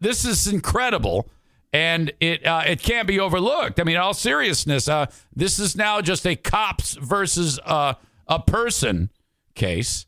this is incredible. And it can't be overlooked. I mean, in all seriousness, this is now just a cops versus a person case,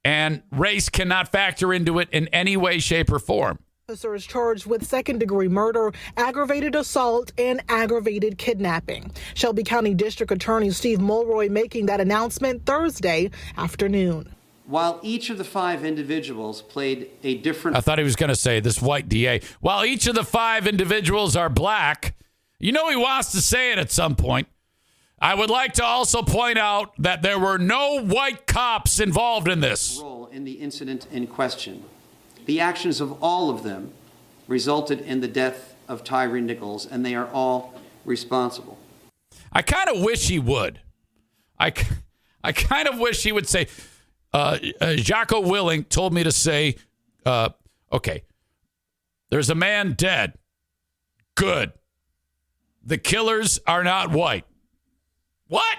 and race cannot factor into it in any way, shape, or form. Officers charged with second-degree murder, aggravated assault, and aggravated kidnapping. Shelby County District Attorney Steve Mulroy making that announcement Thursday afternoon. While each of the 5 individuals played a different... I thought he was going to say this white DA. While each of the 5 individuals are black, you know he wants to say it at some point. I would like to also point out that there were no white cops involved in this. ...role in the incident in question. The actions of all of them resulted in the death of Tyree Nichols, and they are all responsible. I kind of wish he would. I kind of wish he would say... Jocko Willing told me to say, okay, there's a man dead. Good. The killers are not white. What?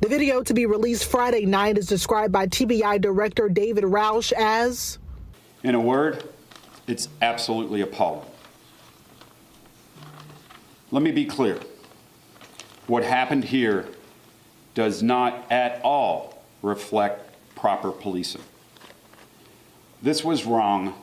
The video to be released Friday night is described by TBI Director David Roush as... In a word, it's absolutely appalling. Let me be clear. What happened here does not at all reflect proper policing. This was wrong.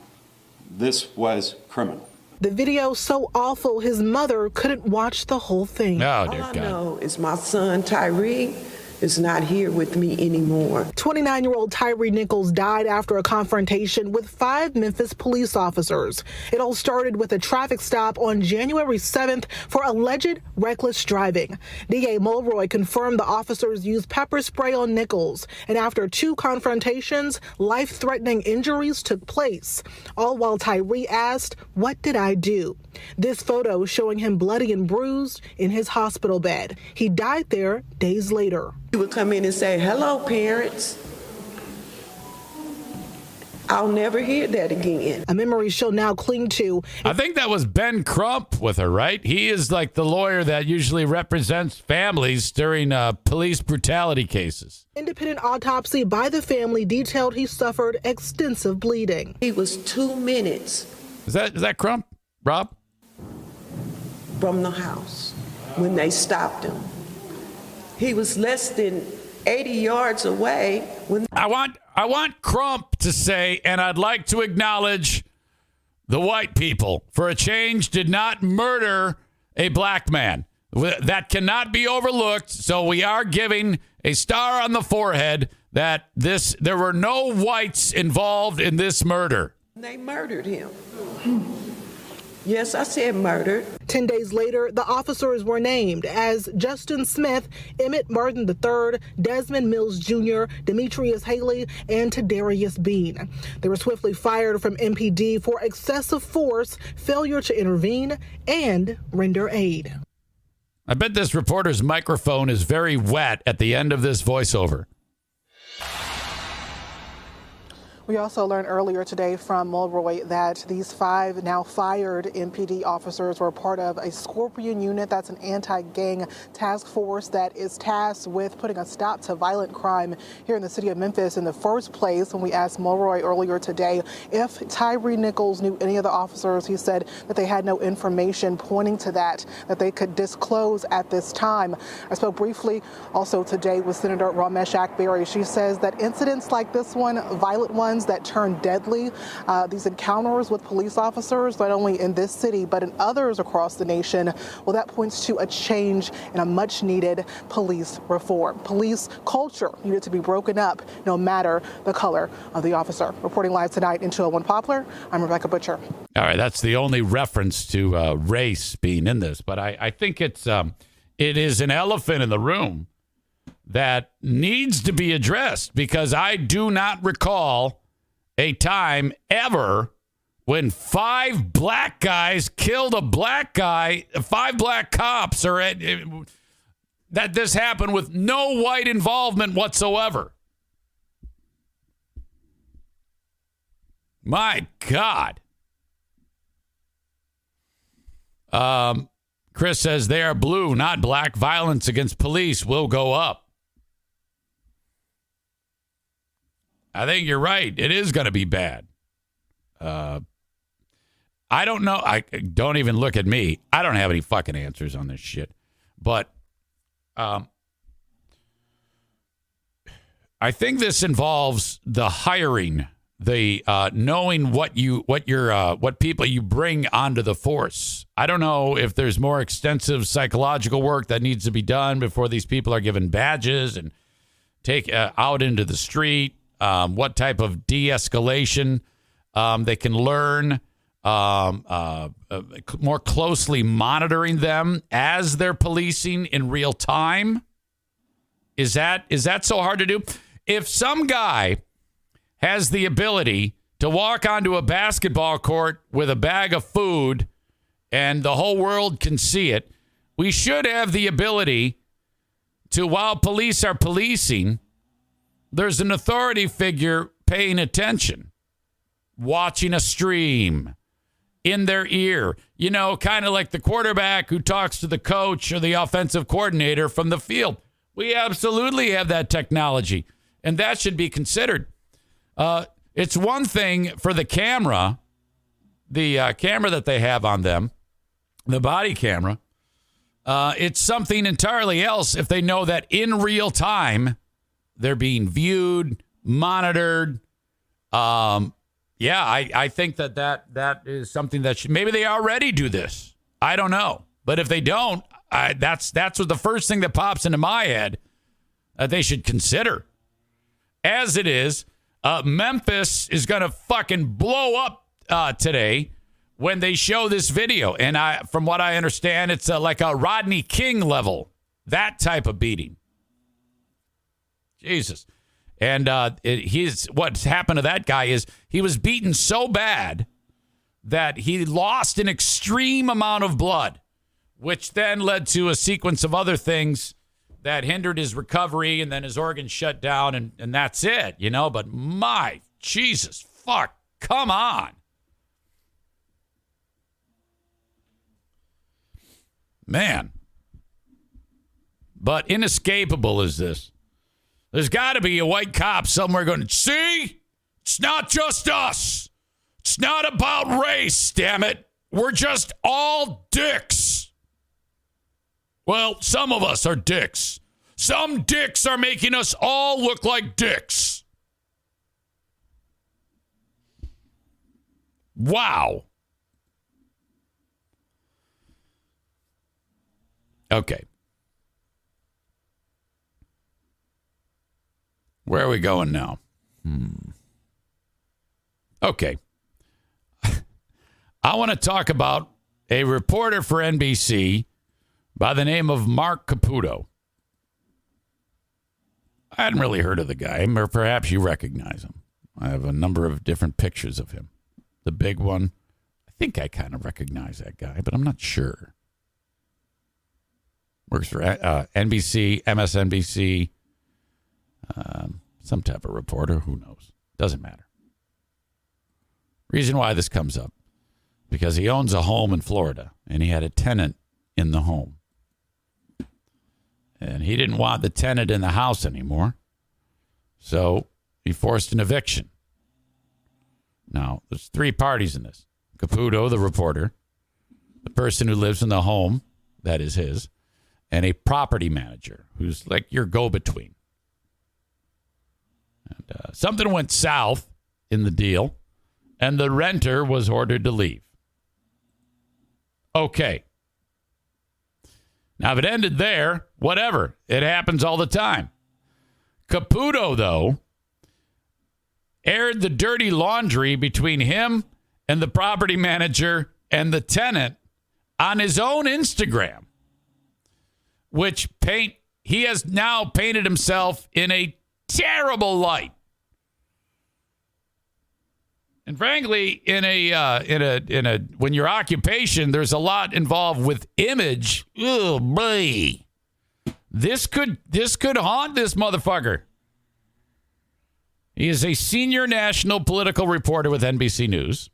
This was criminal. The video so awful his mother couldn't watch the whole thing. Oh, dear God. All I know is my son Tyree is not here with me anymore. 29-year-old Tyree Nichols died after a confrontation with 5 Memphis police officers. It all started with a traffic stop on January 7th for alleged reckless driving. DA Mulroy confirmed the officers used pepper spray on Nichols, and after 2 confrontations, life-threatening injuries took place, all while Tyree asked, "What did I do?" This photo showing him bloody and bruised in his hospital bed. He died there days later. He would come in and say, "Hello, parents." I'll never hear that again. A memory she'll now cling to. I think that was Ben Crump with her, right? He is like the lawyer that usually represents families during police brutality cases. Independent autopsy by the family detailed he suffered extensive bleeding. He was 2 minutes. Is that Crump, Rob? From the house when they stopped him. He was less than 80 yards away when... I want Crump to say, and I'd like to acknowledge the white people, for a change, did not murder a black man. That cannot be overlooked, so we are giving a star on the forehead that there were no whites involved in this murder. They murdered him. Yes, I said murdered. 10 days later, the officers were named as Justin Smith, Emmett Martin III, Desmond Mills Jr., Demetrius Haley, and Tadarius Bean. They were swiftly fired from MPD for excessive force, failure to intervene, and render aid. I bet this reporter's microphone is very wet at the end of this voiceover. We also learned earlier today from Mulroy that these 5 now fired MPD officers were part of a Scorpion unit. That's an anti-gang task force that is tasked with putting a stop to violent crime here in the city of Memphis. In the first place, when we asked Mulroy earlier today if Tyre Nichols knew any of the officers, he said that they had no information pointing to that they could disclose at this time. I spoke briefly also today with Senator Ramesh Akbari. She says that incidents like this one, violent ones that turn deadly, these encounters with police officers, not only in this city but in others across the nation, well, that points to a change and a much needed police reform. Police culture needed to be broken up no matter the color of the officer. Reporting live tonight in 201 Poplar, I'm Rebecca Butcher. All right, that's the only reference to race being in this, but I think it is an elephant in the room that needs to be addressed, because I do not recall a time ever when 5 black guys killed a black guy, 5 black cops, or that this happened with no white involvement whatsoever. My God. Chris says they are blue, not black. Violence against police will go up. I think you're right. It is going to be bad. I don't know. Don't even look at me. I don't have any fucking answers on this shit. But I think this involves the hiring, the knowing what people you bring onto the force. I don't know if there's more extensive psychological work that needs to be done before these people are given badges and take out into the street. What type of de-escalation they can learn, more closely monitoring them as they're policing in real time. Is that so hard to do? If some guy has the ability to walk onto a basketball court with a bag of food and the whole world can see it, we should have the ability to, while police are policing, there's an authority figure paying attention, watching a stream in their ear, kind of like the quarterback who talks to the coach or the offensive coordinator from the field. We absolutely have that technology, and that should be considered. It's one thing for the camera that they have on them, the body camera. It's something entirely else if they know that in real time they're being viewed, monitored. I think that is something that maybe they already do this. I don't know. But if they don't, that's what the first thing that pops into my head they should consider. As it is, Memphis is going to fucking blow up today when they show this video. And from what I understand, it's like a Rodney King level, that type of beating. Jesus. And what's happened to that guy is he was beaten so bad that he lost an extreme amount of blood, which then led to a sequence of other things that hindered his recovery, and then his organs shut down, and that's it, But my Jesus, fuck, come on. Man. But inescapable is this. There's got to be a white cop somewhere going, see? It's not just us. It's not about race, damn it. We're just all dicks. Well, some of us are dicks. Some dicks are making us all look like dicks. Wow. Okay. Where are we going now? Okay. I want to talk about a reporter for NBC by the name of Mark Caputo. I hadn't really heard of the guy, or perhaps you recognize him. I have a number of different pictures of him. The big one, I think I kind of recognize that guy, but I'm not sure. Works for NBC, MSNBC, some type of reporter. Who knows? Doesn't matter. Reason why this comes up, because he owns a home in Florida, and he had a tenant in the home. And he didn't want the tenant in the house anymore, so he forced an eviction. Now, there's three parties in this. Caputo, the reporter, the person who lives in the home, that is his, and a property manager who's like your go-between. And something went south in the deal, and the renter was ordered to leave. Okay. Now, if it ended there, whatever. It happens all the time. Caputo, though, aired the dirty laundry between him and the property manager and the tenant on his own Instagram, which he has now painted himself in a terrible light. And frankly, when your occupation, there's a lot involved with image. Oh boy, this could haunt this motherfucker. He is a senior national political reporter with NBC News.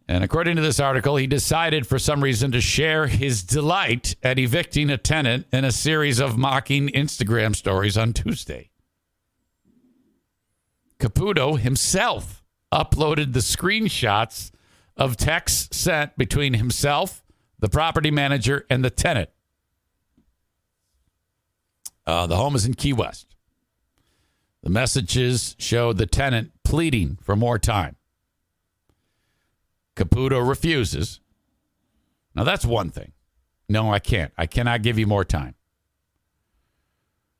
And according to this article, he decided for some reason to share his delight at evicting a tenant in a series of mocking Instagram stories on Tuesday. Caputo himself uploaded the screenshots of texts sent between himself, the property manager, and the tenant. The home is in Key West. The messages showed the tenant pleading for more time. Caputo refuses. Now, that's one thing. No, I can't. I cannot give you more time.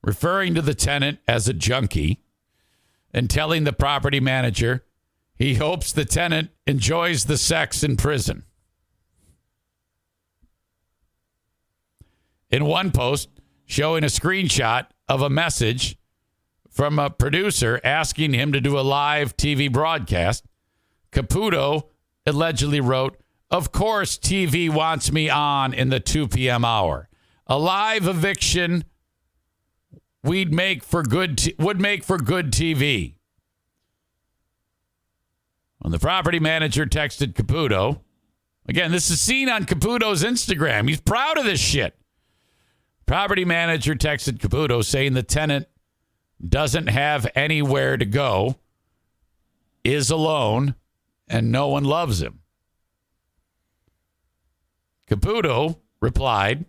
Referring to the tenant as a junkie and telling the property manager he hopes the tenant enjoys the sex in prison. In one post, showing a screenshot of a message from a producer asking him to do a live TV broadcast, Caputo allegedly wrote, "Of course TV wants me on in the 2 p.m. hour. A live eviction would make for good TV." When the property manager texted Caputo, again, this is seen on Caputo's Instagram. He's proud of this shit. Property manager texted Caputo saying the tenant doesn't have anywhere to go, is alone, and no one loves him. Caputo replied,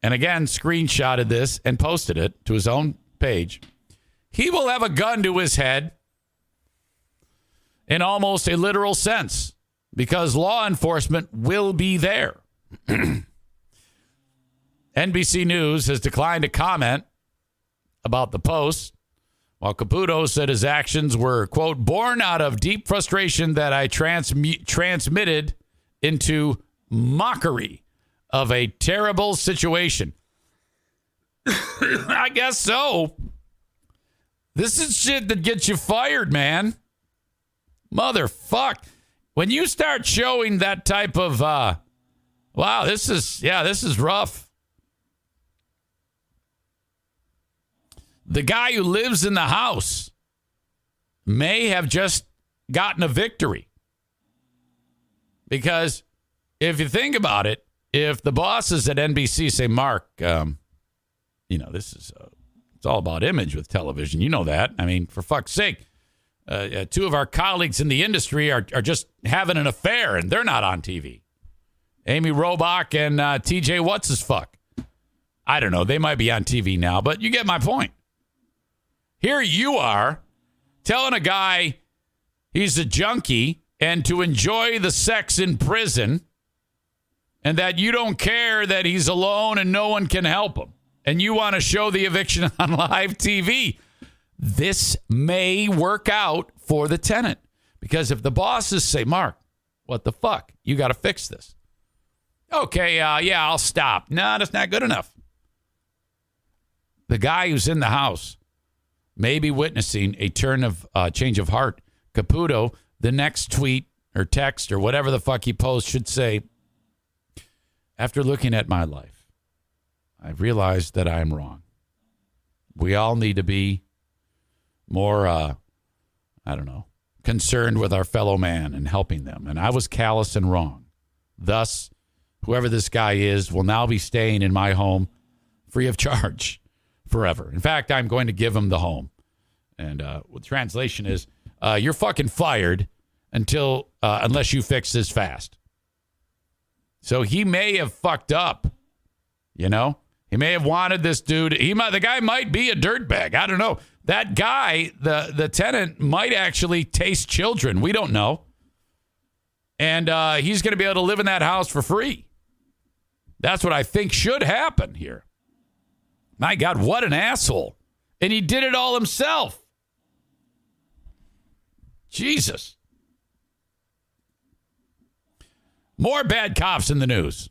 and again screenshotted this and posted it to his own page. He will have a gun to his head in almost a literal sense because law enforcement will be there. NBC News has declined to comment about the post, while Caputo said his actions were, quote, born out of deep frustration that I transmitted into mockery of a terrible situation. I guess so. This is shit that gets you fired, man. Motherfuck. When you start showing that type of, wow, this is rough. The guy who lives in the house may have just gotten a victory. Because if you think about it, if the bosses at NBC say, Mark, this is, it's all about image with television. You know that. I mean, for fuck's sake, two of our colleagues in the industry are just having an affair and they're not on TV. Amy Robach and TJ What's-His-Fuck. I don't know. They might be on TV now, but you get my point. Here you are telling a guy he's a junkie and to enjoy the sex in prison and that you don't care that he's alone and no one can help him. And you want to show the eviction on live TV. This may work out for the tenant. Because if the bosses say, Mark, what the fuck? You got to fix this. Okay, I'll stop. No, that's not good enough. The guy who's in the house may be witnessing a change of heart. Caputo, the next tweet or text or whatever the fuck he posts should say, after looking at my life, I've that I'm wrong. We all need to be more, concerned with our fellow man and helping them. And I was callous and wrong. Thus, whoever this guy is will now be staying in my home free of charge forever. In fact, I'm going to give him the home. And the translation is, you're fucking fired unless you fix this fast. So he may have fucked up, you know? He may have wanted this dude. The guy might be a dirtbag. I don't know. That guy, the tenant, might actually taste children. We don't know. And he's going to be able to live in that house for free. That's what I think should happen here. My God, what an asshole. And he did it all himself. Jesus. More bad cops in the news.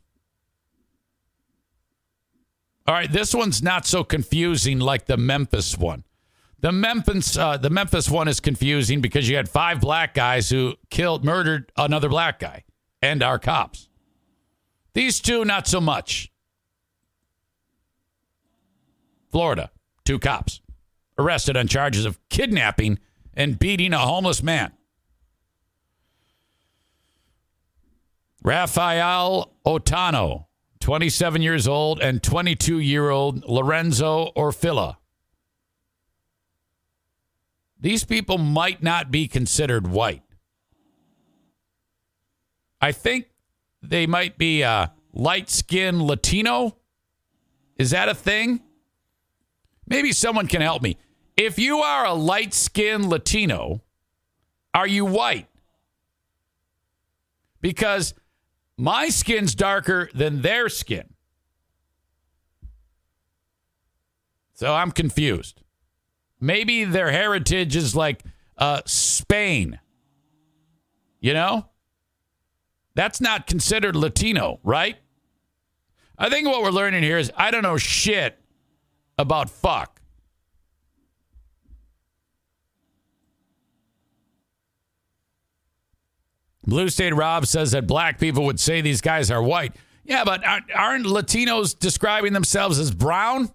All right, this one's not so confusing like the Memphis one. The Memphis one is confusing because you had 5 black guys who murdered another black guy and our cops. These two, not so much. Florida, 2 cops arrested on charges of kidnapping and beating a homeless man. Rafael Otano, 27 years old, and 22-year-old Lorenzo Orfila. These people might not be considered white. I think they might be light-skinned Latino. Is that a thing? Maybe someone can help me. If you are a light-skinned Latino, are you white? Because my skin's darker than their skin. So I'm confused. Maybe their heritage is like Spain. You know? That's not considered Latino, right? I think what we're learning here is I don't know shit about fuck. Blue State Rob says that black people would say these guys are white. Yeah, but aren't Latinos describing themselves as brown?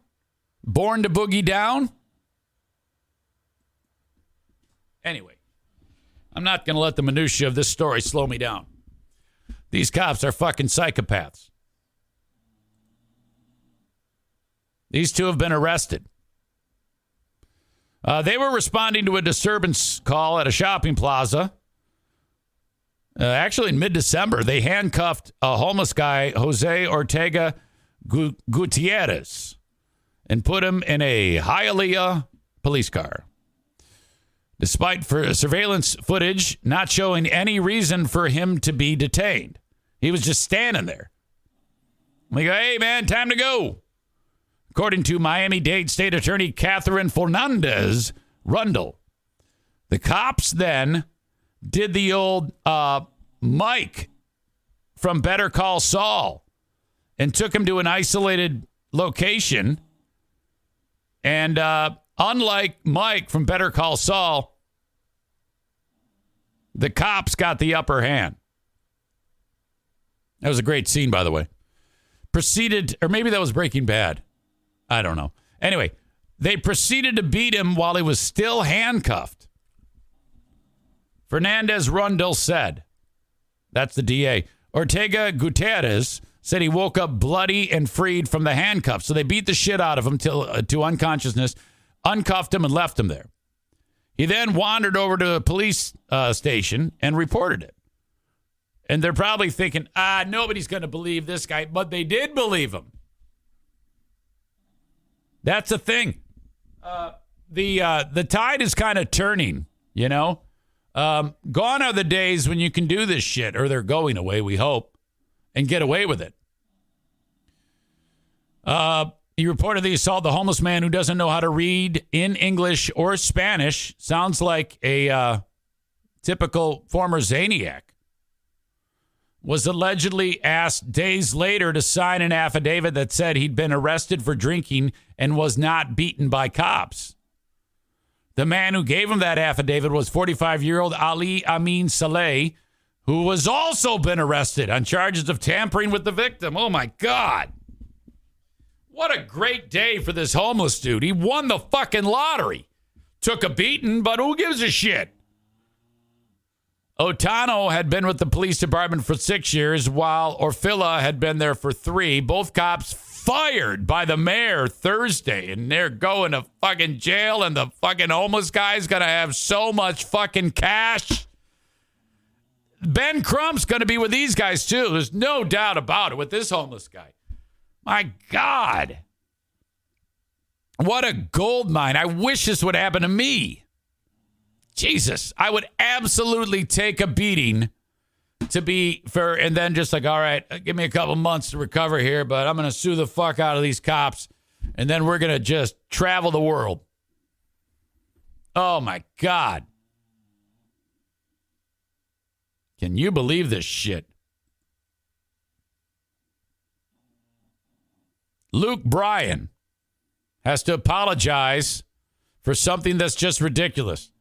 Born to boogie down? Anyway, I'm not going to let the minutia of this story slow me down. These cops are fucking psychopaths. These 2 have been arrested. They were responding to a disturbance call at a shopping plaza. Actually, in mid-December, they handcuffed a homeless guy, Jose Ortega Gutierrez, and put him in a Hialeah police car. Despite surveillance footage not showing any reason for him to be detained. He was just standing there. We go, hey, man, time to go. According to Miami-Dade State Attorney Catherine Fernandez Rundle, the cops then did the old Mike from Better Call Saul and took him to an isolated location. And unlike Mike from Better Call Saul, the cops got the upper hand. That was a great scene, by the way. Proceeded, or maybe that was Breaking Bad. I don't know. Anyway, they proceeded to beat him while he was still handcuffed. Fernandez Rundle said, that's the DA. Ortega Gutierrez said he woke up bloody and freed from the handcuffs. So they beat the shit out of him to unconsciousness, uncuffed him, and left him there. He then wandered over to a police station and reported it. And they're probably thinking, nobody's going to believe this guy. But they did believe him. That's the thing. The tide is kind of turning, you know. Gone are the days when you can do this shit, or they're going away, we hope, and get away with it. He reported that he assaulted the homeless man who doesn't know how to read in English or Spanish. Sounds like a typical former Zaniac. Was allegedly asked days later to sign an affidavit that said he'd been arrested for drinking and was not beaten by cops. The man who gave him that affidavit was 45-year-old Ali Amin Saleh, who was also been arrested on charges of tampering with the victim. Oh, my God. What a great day for this homeless dude. He won the fucking lottery. Took a beating, but who gives a shit? Otano had been with the police department for 6 years, while Orfila had been there for 3. Both cops fired by the mayor Thursday, and they're going to fucking jail, and the fucking homeless guy's going to have so much fucking cash. Ben Crump's going to be with these guys, too. There's no doubt about it with this homeless guy. My God. What a gold mine. I wish this would happen to me. Jesus, I would absolutely take a beating to be fair, and then just like, all right, give me a couple months to recover here, but I'm going to sue the fuck out of these cops, and then we're going to just travel the world. Oh, my God. Can you believe this shit? Luke Bryan has to apologize for something that's just ridiculous.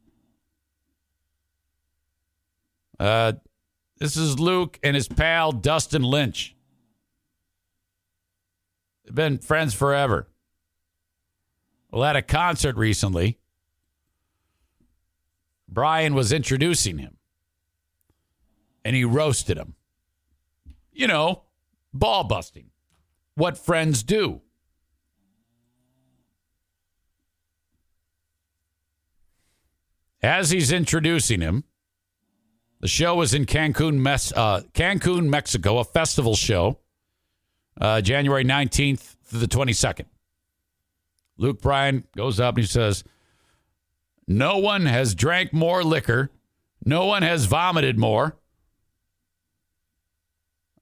This is Luke and his pal Dustin Lynch. They've been friends forever. Well, at a concert recently, Bryan was introducing him, and he roasted him. You know, ball busting. What friends do. As he's introducing him, the show was in Cancun, Mexico, a festival show, January 19th through the 22nd. Luke Bryan goes up and he says, no one has drank more liquor. No one has vomited more.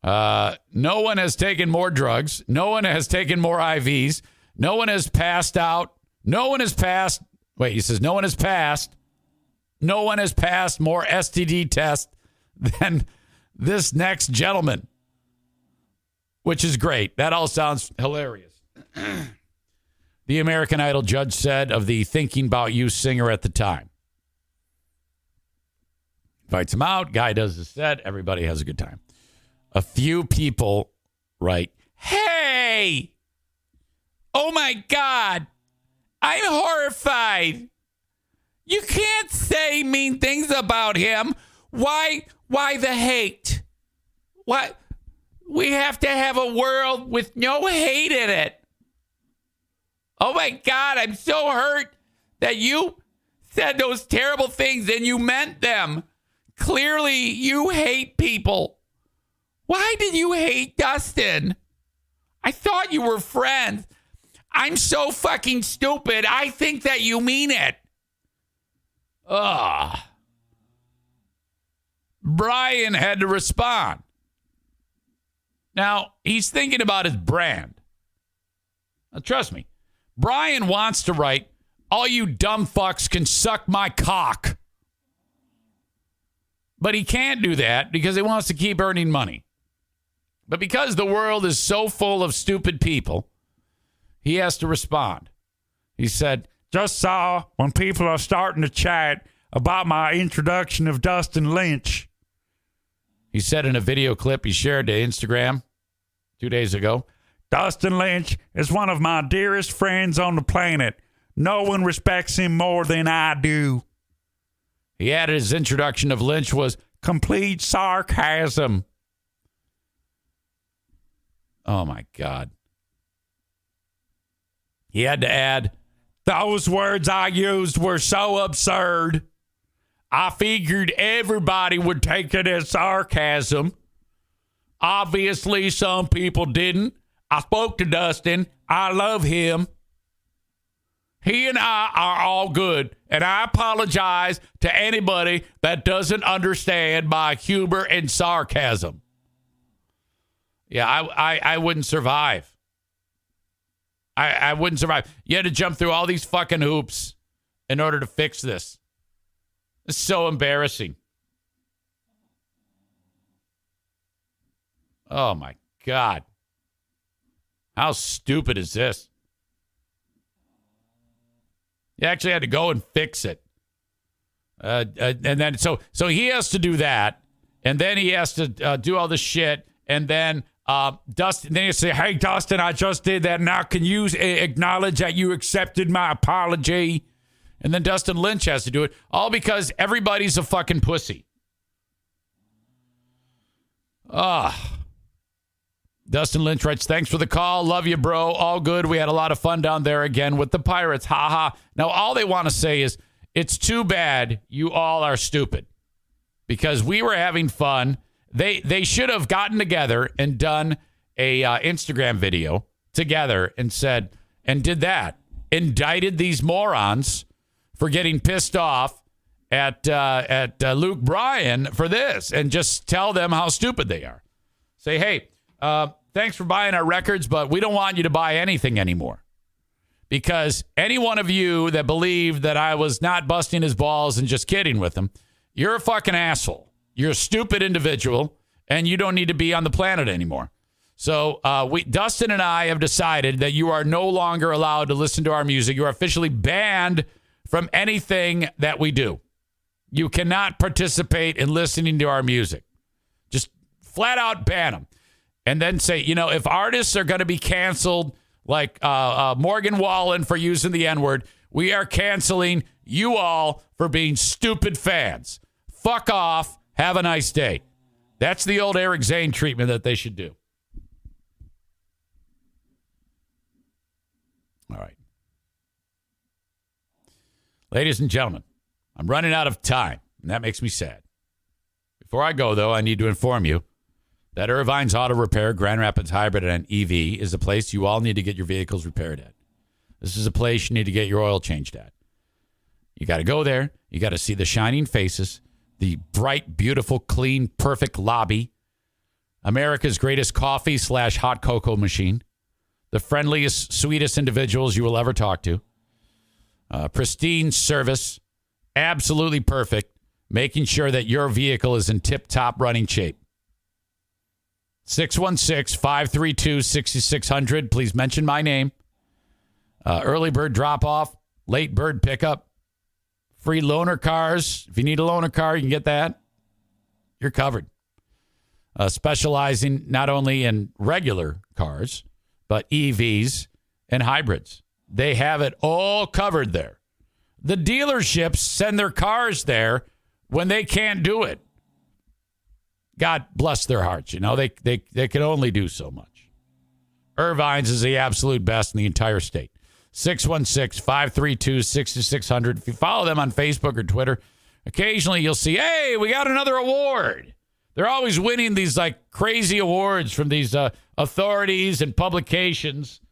No one has taken more drugs. No one has taken more IVs. No one has passed out. No one has passed. Wait, he says, no one has passed. No one has passed more STD tests than this next gentleman, which is great. That all sounds hilarious. The American Idol judge said of the Thinking About You singer at the time. Invites him out. Guy does the set. Everybody has a good time. A few people write, hey, oh my God, I'm horrified. You can't say mean things about him. Why the hate? What? We have to have a world with no hate in it. Oh my God, I'm so hurt that you said those terrible things and you meant them. Clearly, you hate people. Why did you hate Dustin? I thought you were friends. I'm so fucking stupid. I think that you mean it. Ugh. Bryan had to respond. Now, he's thinking about his brand. Now, trust me, Bryan wants to write, all you dumb fucks can suck my cock. But he can't do that because he wants to keep earning money. But because the world is so full of stupid people, he has to respond. He said, just saw when people are starting to chat about my introduction of Dustin Lynch. He said in a video clip he shared to Instagram 2 days ago, Dustin Lynch is one of my dearest friends on the planet. No one respects him more than I do. He added his introduction of Lynch was complete sarcasm. Oh, my God. He had to add, those words I used were so absurd. I figured everybody would take it as sarcasm. Obviously, some people didn't. I spoke to Dustin. I love him. He and I are all good, and I apologize to anybody that doesn't understand my humor and sarcasm. Yeah, I wouldn't survive. I wouldn't survive. You had to jump through all these fucking hoops in order to fix this. It's so embarrassing. Oh, my God. How stupid is this? You actually had to go and fix it. And then so he has to do that. And then he has to do all this shit. And then Dustin, then you say, hey, Dustin, I just did that. Now can you acknowledge that you accepted my apology? And then Dustin Lynch has to do it. All because everybody's a fucking pussy. Dustin Lynch writes, thanks for the call. Love you, bro. All good. We had a lot of fun down there again with the Pirates. Ha ha. Now, all they want to say is, it's too bad you all are stupid because we were having fun. They should have gotten together and done a Instagram video together and did that. Indicted these morons for getting pissed off at Luke Bryan for this and just tell them how stupid they are. Say, hey, thanks for buying our records, but we don't want you to buy anything anymore. Because any one of you that believed that I was not busting his balls and just kidding with him, you're a fucking asshole. You're a stupid individual, and you don't need to be on the planet anymore. So Dustin and I have decided that you are no longer allowed to listen to our music. You are officially banned from anything that we do. You cannot participate in listening to our music. Just flat out ban them. And then say, if artists are going to be canceled, like Morgan Wallen for using the N-word, we are canceling you all for being stupid fans. Fuck off. Have a nice day. That's the old Eric Zane treatment that they should do. All right. Ladies and gentlemen, I'm running out of time, and that makes me sad. Before I go, though, I need to inform you that Irvine's Auto Repair, Grand Rapids Hybrid and EV is a place you all need to get your vehicles repaired at. This is a place you need to get your oil changed at. You got to go there. You got to see the shining faces, the bright, beautiful, clean, perfect lobby, America's greatest coffee/hot cocoa machine, the friendliest, sweetest individuals you will ever talk to, pristine service, absolutely perfect, making sure that your vehicle is in tip-top running shape. 616-532-6600. Please mention my name. Early bird drop-off, late bird pickup, free loaner cars. If you need a loaner car, you can get that. You're covered. Specializing not only in regular cars, but EVs and hybrids. They have it all covered there. The dealerships send their cars there when they can't do it. God bless their hearts. They can only do so much. Irvine's is the absolute best in the entire state. 616-532-6600. If you follow them on Facebook or Twitter, occasionally you'll see, hey, we got another award. They're always winning these like crazy awards from these authorities and publications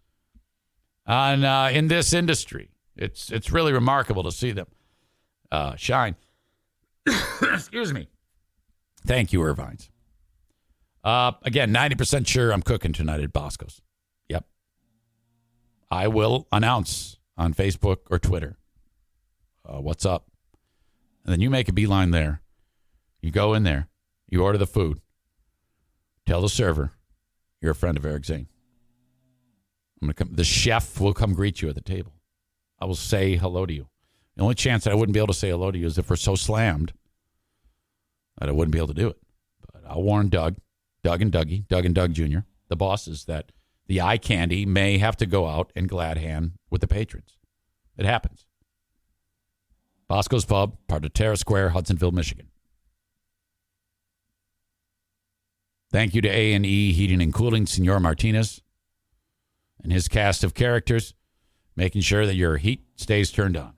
on in this industry. It's really remarkable to see them shine. Excuse me. Thank you, Irvine's. Again, 90% sure I'm cooking tonight at Bosco's. Yep. I will announce on Facebook or Twitter what's up. And then you make a beeline there. You go in there. You order the food. Tell the server you're a friend of Eric Zane. I'm gonna come. The chef will come greet you at the table. I will say hello to you. The only chance that I wouldn't be able to say hello to you is if we're so slammed that I wouldn't be able to do it. But I'll warn Doug and Dougie, Doug and Doug Jr., the bosses, that the eye candy may have to go out and glad hand with the patrons. It happens. Bosco's Pub, part of Terrace Square, Hudsonville, Michigan. Thank you to A&E Heating and Cooling, Senor Martinez and his cast of characters, making sure that your heat stays turned on.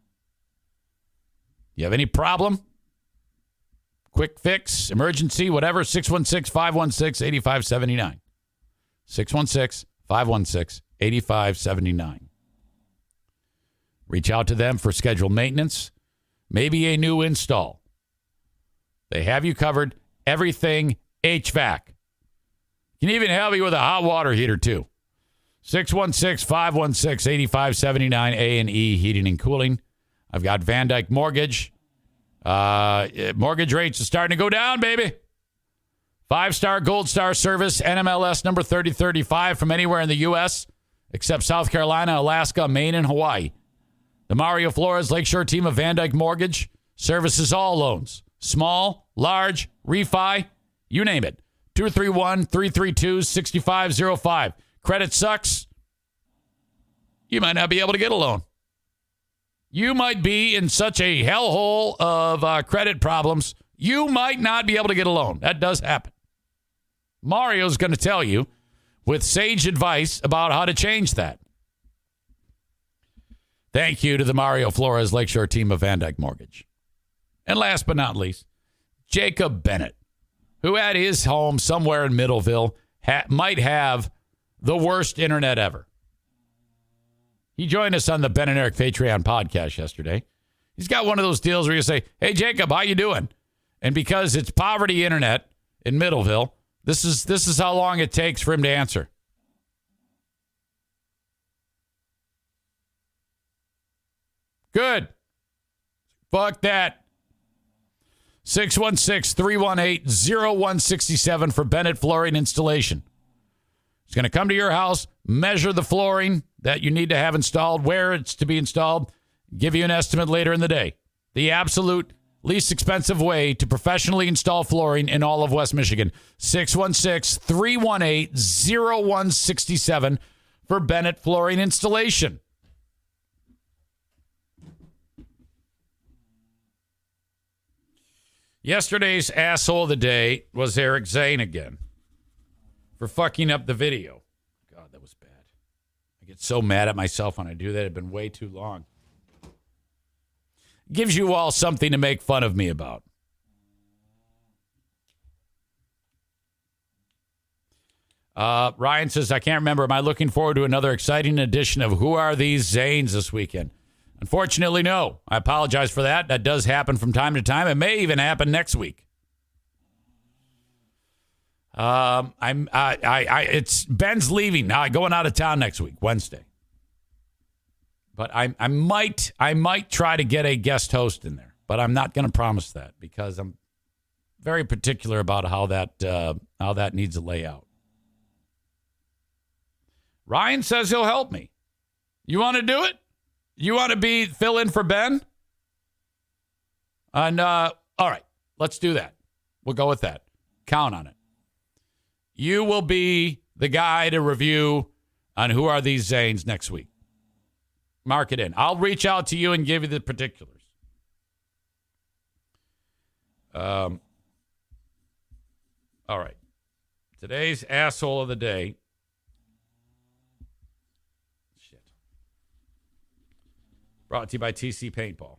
You have any problem? Quick fix, emergency, whatever, 616-516-8579. 616-516-8579. Reach out to them for scheduled maintenance, maybe a new install. They have you covered, everything HVAC. Can even help you with a hot water heater, too. 616-516-8579, A&E Heating and Cooling. I've got Van Dyke Mortgage. Mortgage rates are starting to go down, baby. 5-star, gold star service, NMLS number 3035 from anywhere in the U.S. except South Carolina, Alaska, Maine, and Hawaii. The Mario Flores Lakeshore team of Van Dyke Mortgage services all loans. Small, large, refi, you name it. 231-332-6505. Credit sucks. You might not be able to get a loan. You might be in such a hellhole of credit problems, you might not be able to get a loan. That does happen. Mario's going to tell you with sage advice about how to change that. Thank you to the Mario Flores Lakeshore team of Van Dyke Mortgage. And last but not least, Jacob Bennett, who at his home somewhere in Middleville might have the worst internet ever. He joined us on the Ben and Eric Patreon podcast yesterday. He's got one of those deals where you say, hey, Jacob, how you doing? And because it's poverty internet in Middleville, this is how long it takes for him to answer. Good. Fuck that. 616-318-0167 for Bennett Flooring Installation. He's going to come to your house, measure the flooring that you need to have installed, where it's to be installed, give you an estimate later in the day. The absolute least expensive way to professionally install flooring in all of West Michigan. 616-318-0167 for Bennett Flooring Installation. Yesterday's asshole of the day was Eric Zane again for fucking up the video. God, that was bad. I get so mad at myself when I do that. It's been way too long. Gives you all something to make fun of me about. Ryan says, I can't remember. Am I looking forward to another exciting edition of Who Are These Zanes this weekend? Unfortunately, no. I apologize for that. That does happen from time to time. It may even happen next week. It's Ben's leaving now, going out of town next week, Wednesday. But I might try to get a guest host in there, but I'm not going to promise that because I'm very particular about how that needs to lay out. Ryan says he'll help me. You want to do it? You want to fill in for Ben? And all right, let's do that. We'll go with that. Count on it. You will be the guy to review on Who Are These Zanes next week. Mark it in. I'll reach out to you and give you the particulars. All right. Today's asshole of the day. Shit. Brought to you by TC Paintball.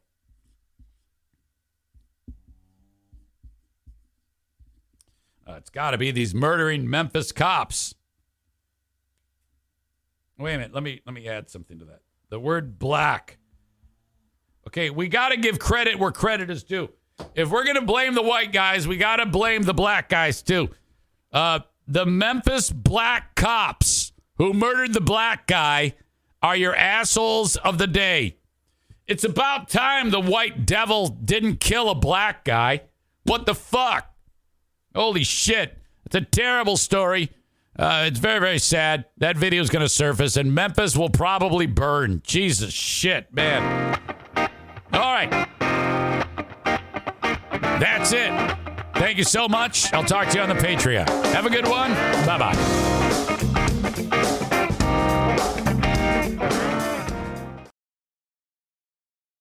It's got to be these murdering Memphis cops. Wait a minute. Let me add something to that. The word black. Okay, we got to give credit where credit is due. If we're going to blame the white guys, we got to blame the black guys too. The Memphis black cops who murdered the black guy are your assholes of the day. It's about time the white devil didn't kill a black guy. What the fuck? Holy shit. It's a terrible story. It's very, very sad. That video is going to surface, and Memphis will probably burn. Jesus shit, man. All right. That's it. Thank you so much. I'll talk to you on the Patreon. Have a good one. Bye-bye.